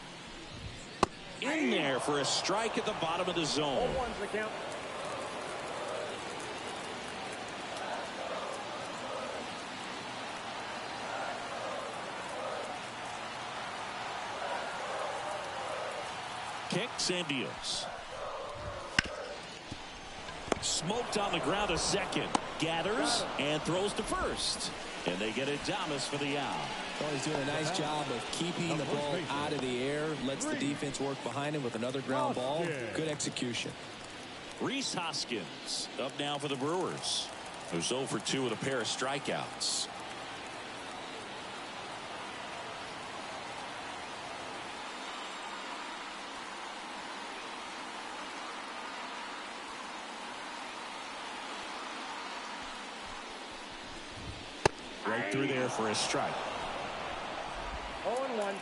[SPEAKER 1] In there for a strike at the bottom of the zone. Kicks and deals. Smoked on the ground a second. Gathers and throws to first. And they get Adames for the out.
[SPEAKER 2] Well, he's doing a nice job of keeping the ball out of the air. Lets the defense work behind him with another ground ball. Good execution.
[SPEAKER 1] Rhys Hoskins up now for the Brewers, who's 0 for 2 with a pair of strikeouts. Right through there for a strike.
[SPEAKER 4] 0-1.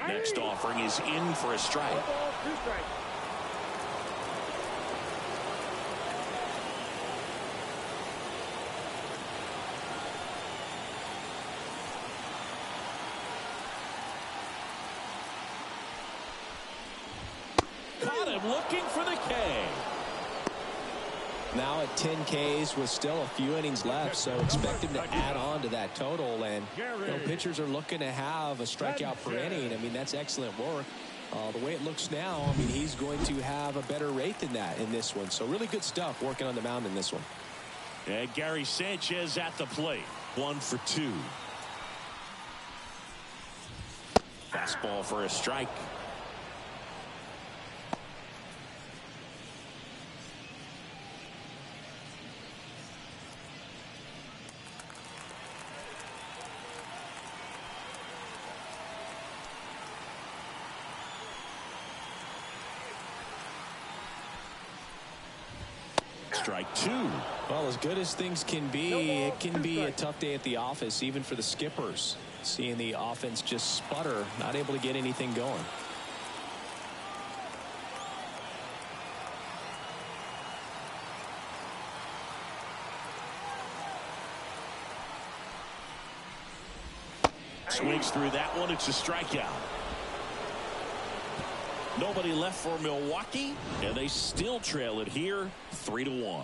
[SPEAKER 1] Next offering is in for a strike.
[SPEAKER 4] Ball, 2 strikes.
[SPEAKER 1] Caught him looking for the K.
[SPEAKER 2] Now at 10 Ks with still a few innings left, so expect him to add on to that total. And pitchers are looking to have a strikeout per inning. I mean, that's excellent work. The way it looks now, I mean, he's going to have a better rate than that in this one. So really good stuff working on the mound in this one.
[SPEAKER 1] And Gary Sanchez at the plate. 1 for 2. Fastball for a strike. Strike 2.
[SPEAKER 2] Well, as good as things can be, it can be a tough day at the office, even for the skippers. Seeing the offense just sputter, not able to get anything going.
[SPEAKER 1] Swings through that one. It's a strikeout. Nobody left for Milwaukee, and they still trail it here 3-1.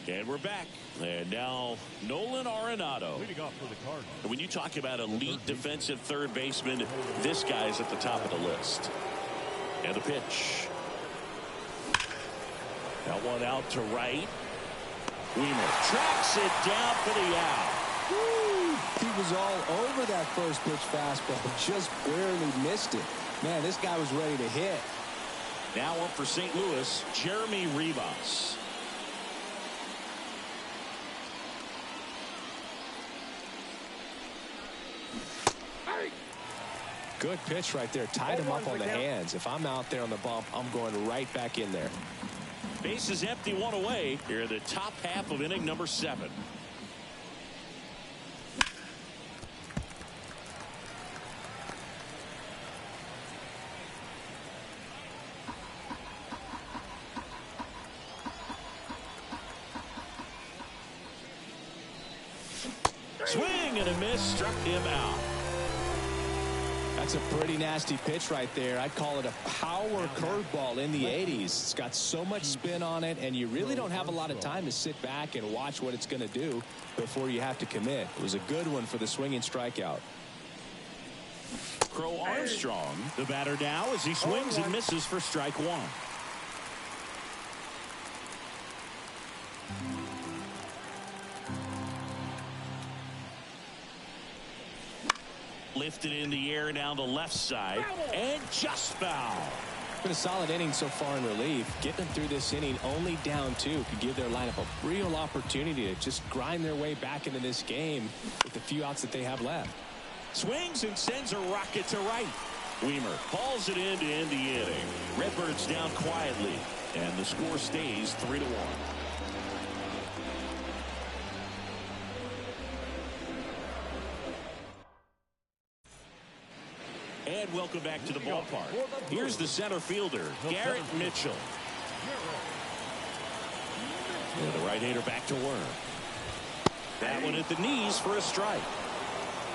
[SPEAKER 1] And we're back. And now Nolan Arenado.
[SPEAKER 3] Leading off for the Cardinals.
[SPEAKER 1] When you talk about elite defensive third baseman, this guy's at the top of the list. And the pitch. That one out to right. Wiemer tracks it down for the out.
[SPEAKER 2] Woo! He was all over that first pitch fastball, just barely missed it. Man, this guy was ready to hit.
[SPEAKER 1] Now up for St. Louis, Jeremy Rivas.
[SPEAKER 2] Good pitch right there. Tied him up on the hands. If I'm out there on the bump, I'm going right back in there.
[SPEAKER 1] Base is empty, one away. Here in the top half of inning number 7. Swing and a miss, struck him out.
[SPEAKER 2] That's a pretty nasty pitch right there. I'd call it a power curveball in the 80s. It's got so much spin on it, and you really don't have a lot of time to sit back and watch what it's going to do before you have to commit. It was a good one for the swinging strikeout.
[SPEAKER 1] Crow Armstrong, the batter now as he swings and misses for strike 1. Lifted in the air down the left side and just foul.
[SPEAKER 2] Been a solid inning so far in relief. Getting them through this inning only down 2 could give their lineup a real opportunity to just grind their way back into this game with the few outs that they have left.
[SPEAKER 1] Swings and sends a rocket to right. Wiemer hauls it in to end the inning. Redbirds down quietly, and the score stays 3-1. And welcome back to the ballpark. Here's the center fielder, Garrett Mitchell. And the right-hander back to work. That one at the knees for a strike.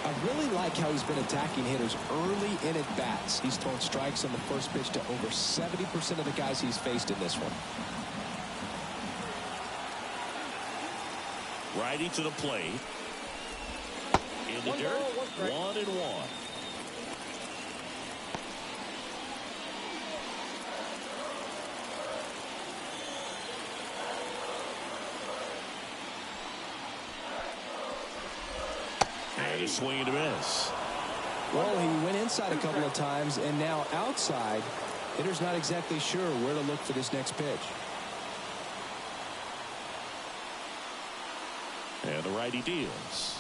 [SPEAKER 2] I really like how he's been attacking hitters early in at bats. He's thrown strikes on the first pitch to over 70% of the guys he's faced in this one.
[SPEAKER 1] Righty to the plate. In the dirt, 1-1. And a swing and a miss.
[SPEAKER 2] Well, he went inside a couple of times, and now outside. Hitter's not exactly sure where to look for this next pitch.
[SPEAKER 1] And the righty deals.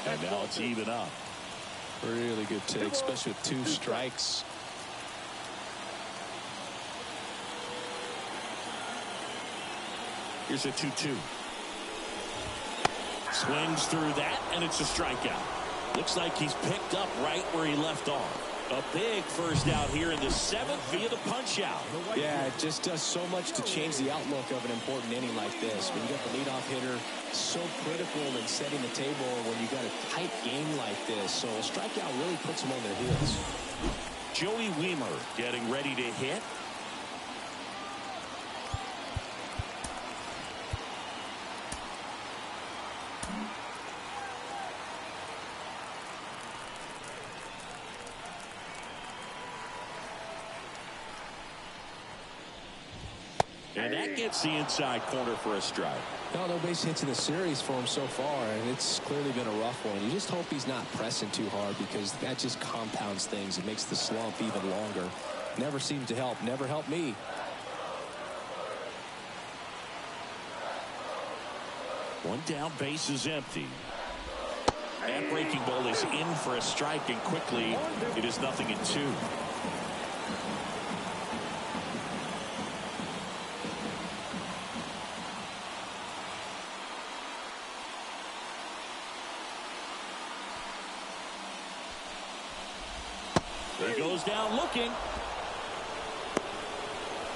[SPEAKER 1] And now it's even up.
[SPEAKER 2] Really good take, especially with 2 strikes.
[SPEAKER 1] Here's a 2-2. Swings through that, and it's a strikeout. Looks like he's picked up right where he left off. A big first out here in the 7th via the punch out.
[SPEAKER 2] Yeah, it just does so much to change the outlook of an important inning like this. When you got the leadoff hitter, so critical in setting the table when you got a tight game like this. So a strikeout really puts them on their heels.
[SPEAKER 1] Joey Wiemer getting ready to hit. And that gets the inside corner for a strike.
[SPEAKER 2] No base hits in the series for him so far, and it's clearly been a rough one. You just hope he's not pressing too hard, because that just compounds things. It makes the slump even longer. Never seems to help. Never helped me.
[SPEAKER 1] One down, base is empty. That breaking ball is in for a strike, and quickly it is 0-2. He goes down looking.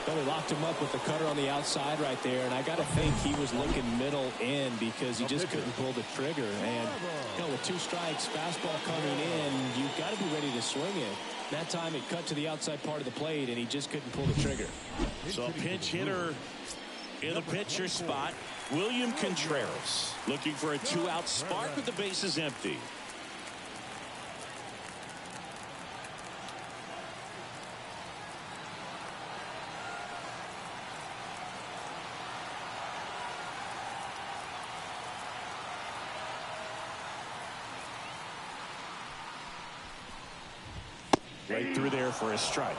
[SPEAKER 2] Well, he locked him up with the cutter on the outside right there, and I got to think he was looking middle in because he just couldn't pull the trigger. And with 2 strikes, fastball coming in, you've got to be ready to swing it. That time it cut to the outside part of the plate, and he just couldn't pull the trigger.
[SPEAKER 1] So a pinch hitter in the pitcher spot, William Contreras, looking for a 2-out spark with the bases empty. Right through there for a strike.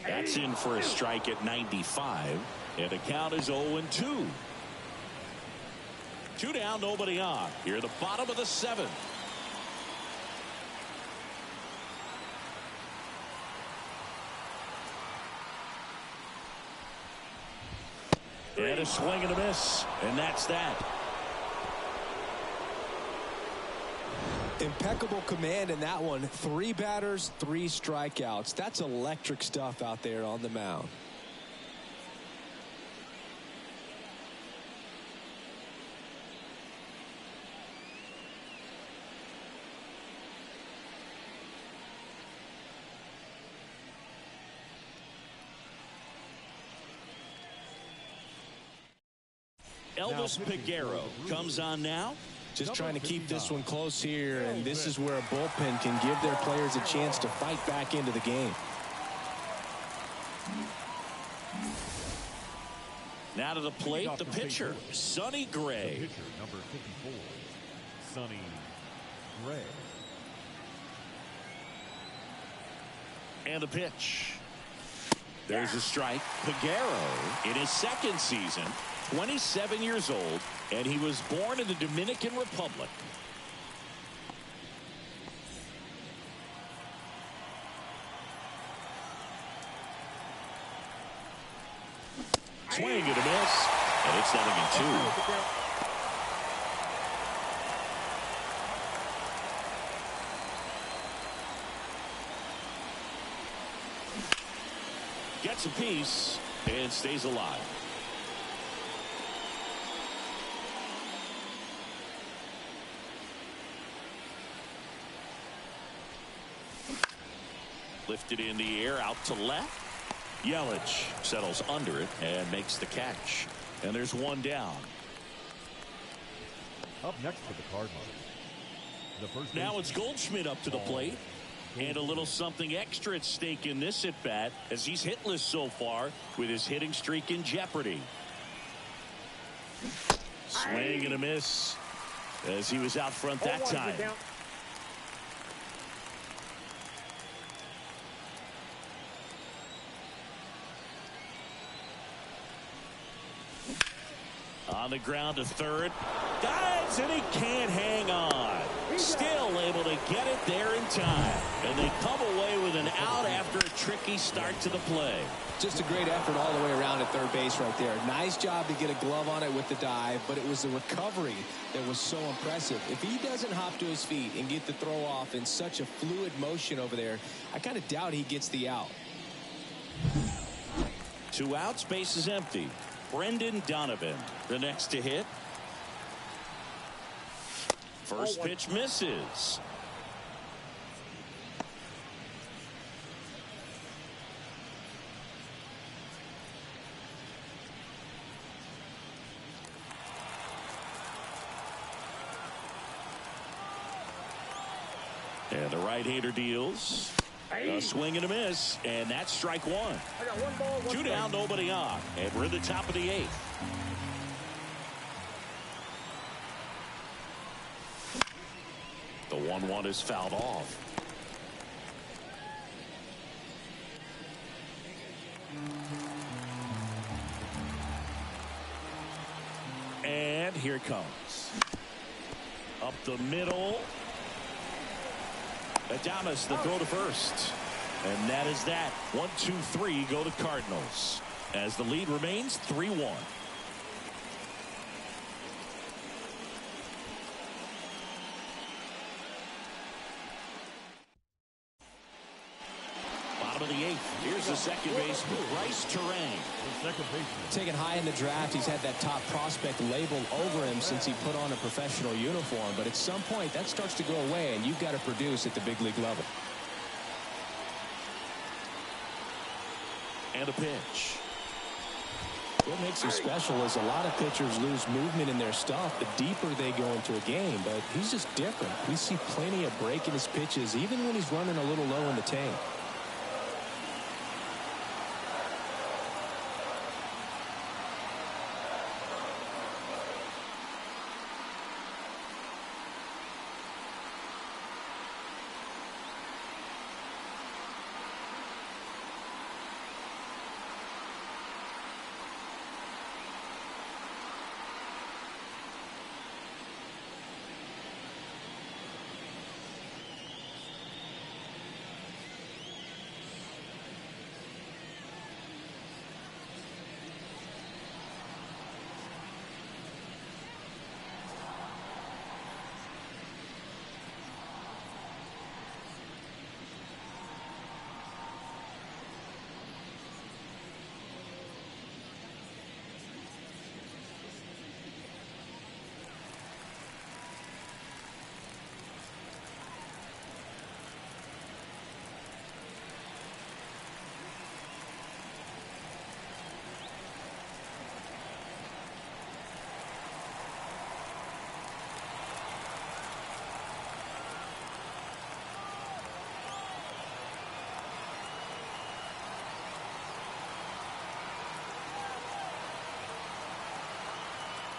[SPEAKER 1] That's in for a strike at 95, and the count is 0-2. 2 down, nobody on. Here at the bottom of the 7th. And a swing and a miss, and that's that.
[SPEAKER 2] Impeccable command in that one. 3 batters, 3 strikeouts. That's electric stuff out there on the mound.
[SPEAKER 1] Elvis Peguero comes on now.
[SPEAKER 2] Just trying to keep this one close here, and this is where a bullpen can give their players a chance to fight back into the game.
[SPEAKER 1] Now to the plate, the pitcher, Sonny Gray.
[SPEAKER 3] The pitcher, number 54, Sonny Gray.
[SPEAKER 1] And the pitch. There's a strike. Peguero in his 2nd season, 27 years old, and he was born in the Dominican Republic. Swing and a miss, and it's 0-2. Gets a piece and stays alive. Lifted in the air out to left. Yelich settles under it and makes the catch. And there's 1 down.
[SPEAKER 3] Up next for the Cardinals. The first
[SPEAKER 1] Now it's Goldschmidt up to the plate. And a little something extra at stake in this at bat, as he's hitless so far with his hitting streak in jeopardy. Swing and a miss as he was out front that time. On the ground to third. Dives, and he can't hang on. Still able to get it there in time. And they come away with an out after a tricky start to the play.
[SPEAKER 2] Just a great effort all the way around at third base right there. Nice job to get a glove on it with the dive, but it was the recovery that was so impressive. If he doesn't hop to his feet and get the throw off in such a fluid motion over there, I kind of doubt he gets the out.
[SPEAKER 1] 2 outs, base is empty. Brendan Donovan, the next to hit. First pitch misses. And the right-hander deals. A swing and a miss, and that's strike one.
[SPEAKER 4] I got one ball, one
[SPEAKER 1] 2 down, nobody on, and we're in the top of the 8th. The 1-1 is fouled off. And here it comes. Up the middle. Adames, the throw to first. And that is that. 1, 2, 3 go to Cardinals. As the lead remains 3-1. Bottom of the 8th. Here's the second baseman, Bryce Turang.
[SPEAKER 2] Taken high in the draft, he's had that top prospect labeled over him since he put on a professional uniform. But at some point, that starts to go away, and you've got to produce at the big league level.
[SPEAKER 1] And a pitch.
[SPEAKER 2] What makes him special is a lot of pitchers lose movement in their stuff the deeper they go into a game, but he's just different. We see plenty of break in his pitches, even when he's running a little low in the tank.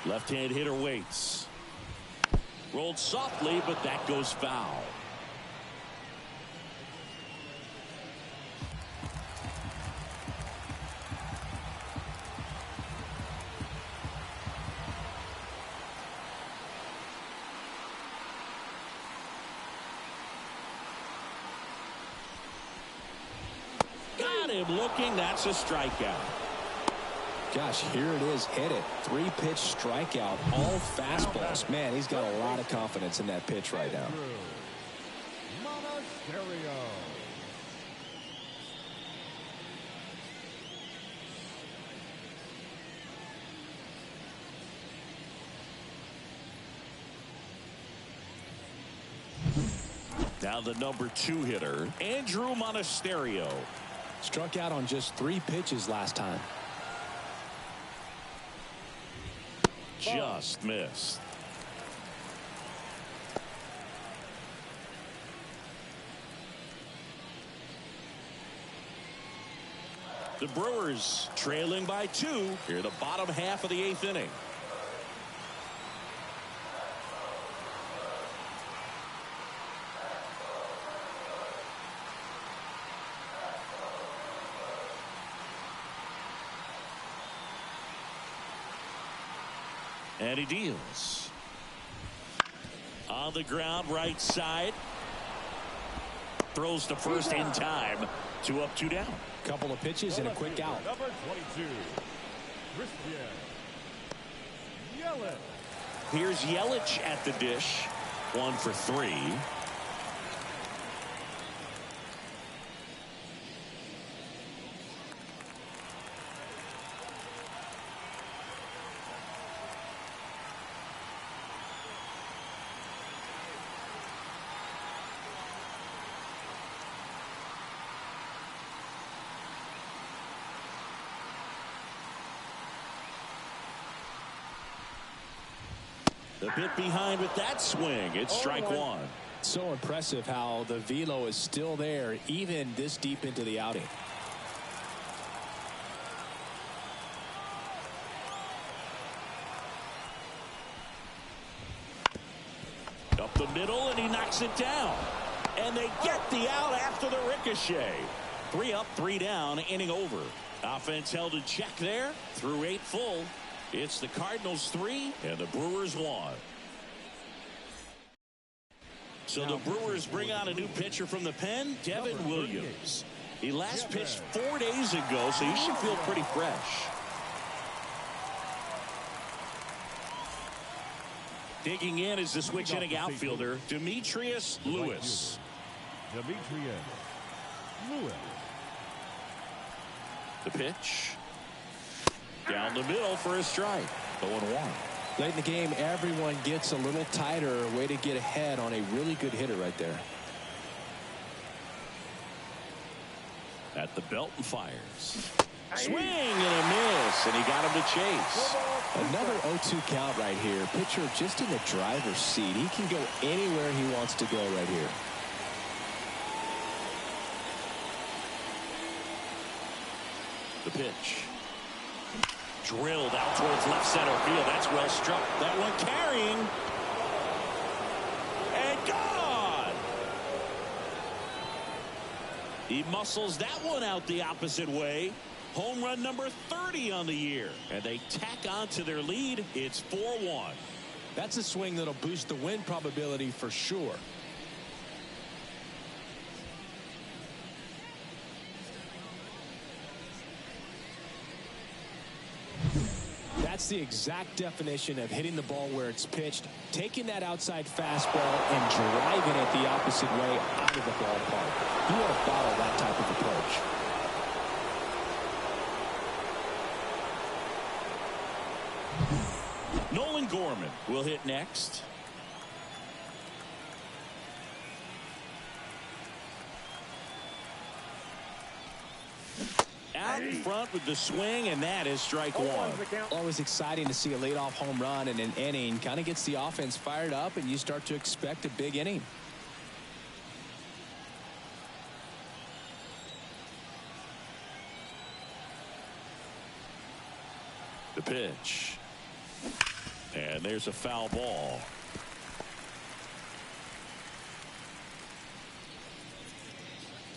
[SPEAKER 1] Left-hand hitter waits. Rolled softly, but that goes foul. Got him looking. That's a strikeout.
[SPEAKER 2] Gosh, here it is. Hit it. 3-pitch strikeout. All fastballs. Man, he's got a lot of confidence in that pitch right now.
[SPEAKER 3] Monasterio.
[SPEAKER 1] Now the number 2 hitter, Andrew Monasterio.
[SPEAKER 2] Struck out on just 3 pitches last time.
[SPEAKER 1] Just missed. The Brewers trailing by 2 here in the bottom half of the 8th inning. And he deals. On the ground, right side. Throws to first in time. 2 up, 2 down.
[SPEAKER 2] Couple of pitches and a quick out.
[SPEAKER 3] Number 22, Christian Yelich.
[SPEAKER 1] Here's Yelich at the dish. 1 for 3. The bit behind with that swing. It's strike 1.
[SPEAKER 2] So impressive how the velo is still there even this deep into the outing.
[SPEAKER 1] Up the middle, and he knocks it down. And they get the out after the ricochet. 3 up, 3 down, inning over. Offense held in check there through 8 full. It's the Cardinals 3 and the Brewers 1. So the Brewers bring on a new pitcher from the pen, Devin Williams. He last pitched 4 days ago, so he should feel pretty fresh. Digging in is the switch hitting outfielder, Demetrius Lewis.
[SPEAKER 3] Demetrius Lewis.
[SPEAKER 1] The pitch. Down the middle for a strike. 0-1.
[SPEAKER 2] Late in the game, everyone gets a little tighter. Way to get ahead on a really good hitter right there.
[SPEAKER 1] At the belt and fires. Swing and a miss, and he got him to chase.
[SPEAKER 2] Another 0-2 count right here. Pitcher just in the driver's seat. He can go anywhere he wants to go right here.
[SPEAKER 1] The pitch. Drilled out towards left center field. That's well struck. That one carrying. And gone. He muscles that one out the opposite way. Home run number 30 on the year. And they tack on to their lead. It's 4-1.
[SPEAKER 2] That's a swing that'll boost the win probability for sure. That's the exact definition of hitting the ball where it's pitched, taking that outside fastball and driving it the opposite way out of the ballpark. You want to follow that type of approach.
[SPEAKER 1] Nolan Gorman will hit next. Out in front with the swing, and that is strike 1.
[SPEAKER 2] Always exciting to see a leadoff home run in an inning. Kind of gets the offense fired up, and you start to expect a big inning.
[SPEAKER 1] The pitch. And there's a foul ball.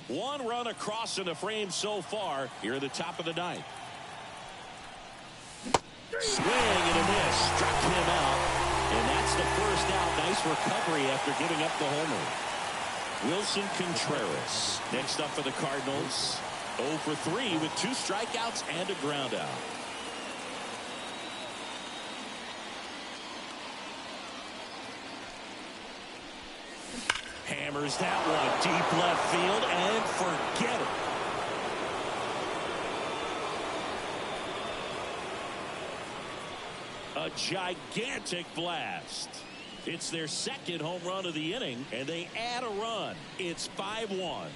[SPEAKER 1] One run across in the frame so far here at the top of the 9th. Swing and a miss. Struck him out. And that's the first out. Nice recovery after giving up the homer. Wilson Contreras next up for the Cardinals. 0 for 3 with 2 strikeouts and a ground out. Hammers that one deep left field and forget it. A gigantic blast. It's their second home run of the inning, and they add a run. It's 5-1.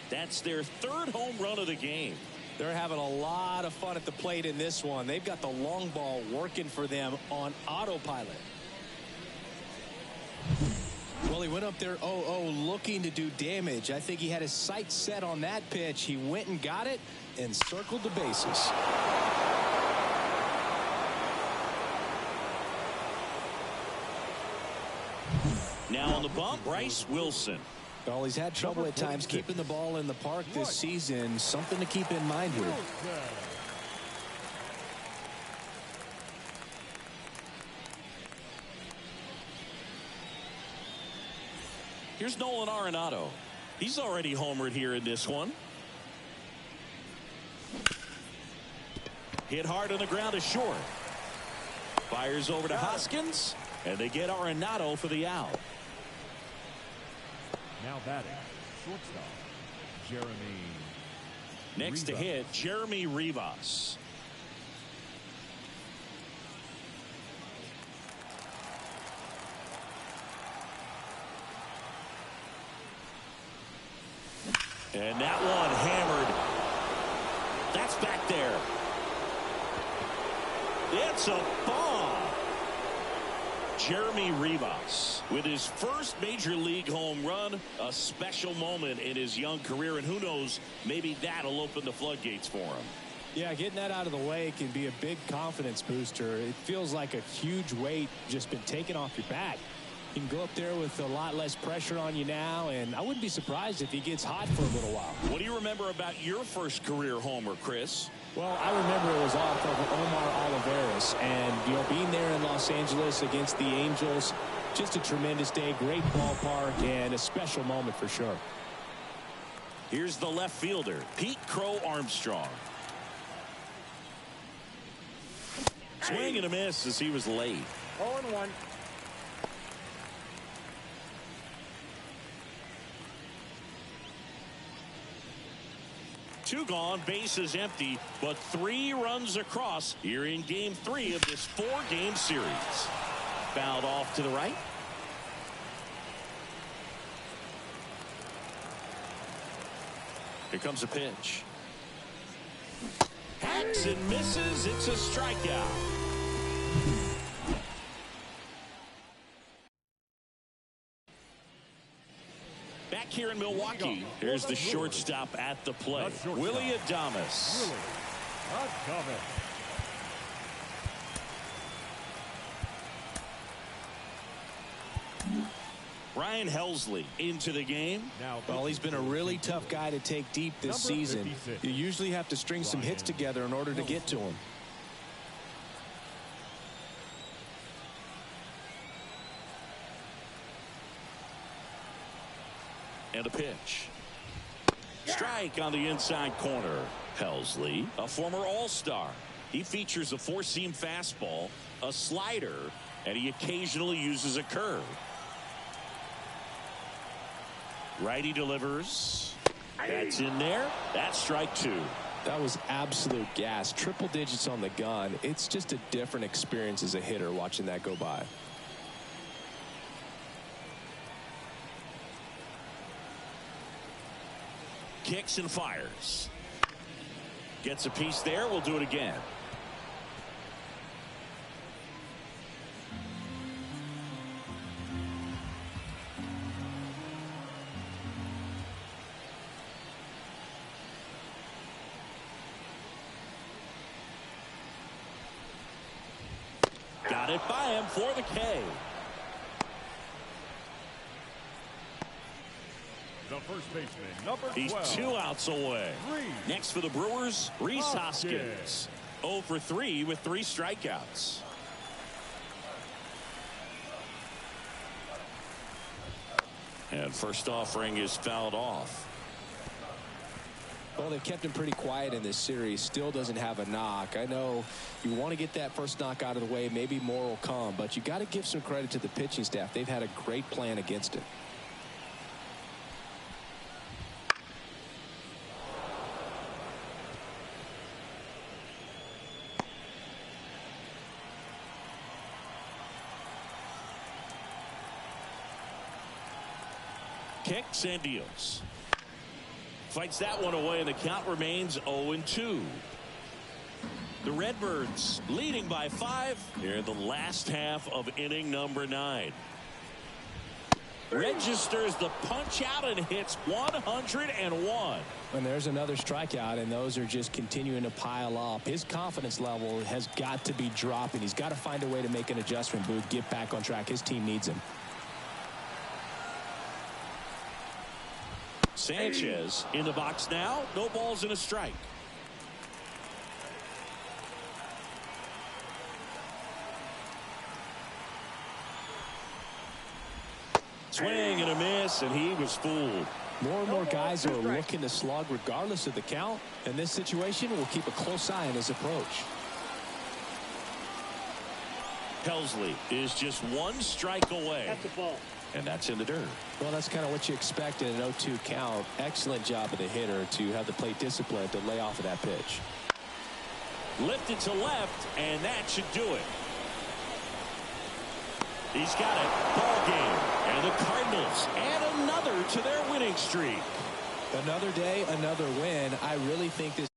[SPEAKER 1] That's their 3rd home run of the game.
[SPEAKER 2] They're having a lot of fun at the plate in this one. They've got the long ball working for them on autopilot. Well, he went up there 0-0 looking to do damage. I think he had his sights set on that pitch. He went and got it and circled the bases.
[SPEAKER 1] Now on the bump, Bryce Wilson.
[SPEAKER 2] Well, he's had trouble at times keeping the ball in the park this season. Something to keep in mind here.
[SPEAKER 1] Here's Nolan Arenado. He's already homered here in this one. Hit hard on the ground to short. Fires over to Hoskins, and they get Arenado for the out.
[SPEAKER 3] Now batting, shortstop, Jeremy.
[SPEAKER 1] Next to hit, Jeremy Rivas. And that one hammered. That's back there. It's a bomb. Jeremy Rivas with his first major league home run, a special moment in his young career, and who knows, maybe that'll open the floodgates for him.
[SPEAKER 2] Yeah, getting that out of the way can be a big confidence booster. It feels like a huge weight just been taken off your back. You can go up there with a lot less pressure on you now, and I wouldn't be surprised if he gets hot for a little while.
[SPEAKER 1] What do you remember about your first career homer, Chris?
[SPEAKER 2] Well, I remember it was off of Omar Olivares, and being there in Los Angeles against the Angels, just a tremendous day, great ballpark, and a special moment for sure.
[SPEAKER 1] Here's the left fielder, Pete Crow Armstrong. Swing and a miss as he was late.
[SPEAKER 4] 0-1.
[SPEAKER 1] Two gone, bases empty, but 3 runs across here in game 3 of this 4-game series. Fouled off to the right. Here comes a pitch. Hacks and misses. It's a strikeout. Back here in Milwaukee, here's the shortstop at the plate, Willy Adames. Ryan Helsley into the game.
[SPEAKER 2] Well, he's been a really tough guy to take deep this season.
[SPEAKER 3] 56.
[SPEAKER 2] You usually have to string some hits together in order to get to him.
[SPEAKER 1] And a pitch. Strike on the inside corner. Helsley, a former All-Star. He features a four-seam fastball, a slider, and he occasionally uses a curve. Righty delivers. That's in there. That's strike 2.
[SPEAKER 2] That was absolute gas. Triple digits on the gun. It's just a different experience as a hitter watching that go by.
[SPEAKER 1] Kicks and fires. Gets a piece there. We'll do it again. Got it by him for the K.
[SPEAKER 3] The first baseman, number 12.
[SPEAKER 1] He's 2 outs away. Next for the Brewers, Rhys Hoskins. 0 for 3 with 3 strikeouts. And first offering is fouled off.
[SPEAKER 2] Well, they've kept him pretty quiet in this series. Still doesn't have a knock. I know you want to get that first knock out of the way. Maybe more will come, but you got to give some credit to the pitching staff. They've had a great plan against it.
[SPEAKER 1] Kicks and deals. Fights that one away, and the count remains 0-2. The Redbirds leading by 5 here in the last half of inning number 9. Registers the punch out and hits 101.
[SPEAKER 2] And there's another strikeout, and those are just continuing to pile up. His confidence level has got to be dropping. He's got to find a way to make an adjustment, Booth, get back on track. His team needs him.
[SPEAKER 1] Sanchez in the box now. No balls and a strike. Swing and a miss, and he was fooled.
[SPEAKER 2] More and more guys are looking to slug regardless of the count. In this situation, we'll keep a close eye on his approach.
[SPEAKER 1] Helsley is just 1 strike away.
[SPEAKER 4] That's the ball.
[SPEAKER 1] And that's in the dirt.
[SPEAKER 2] Well, that's kind of what you expect in an 0-2 count. Excellent job of the hitter to have the plate discipline to lay off of that pitch.
[SPEAKER 1] Lifted to left, and that should do it. He's got it. Ball game. And the Cardinals add another to their winning streak.
[SPEAKER 2] Another day, another win. I really think this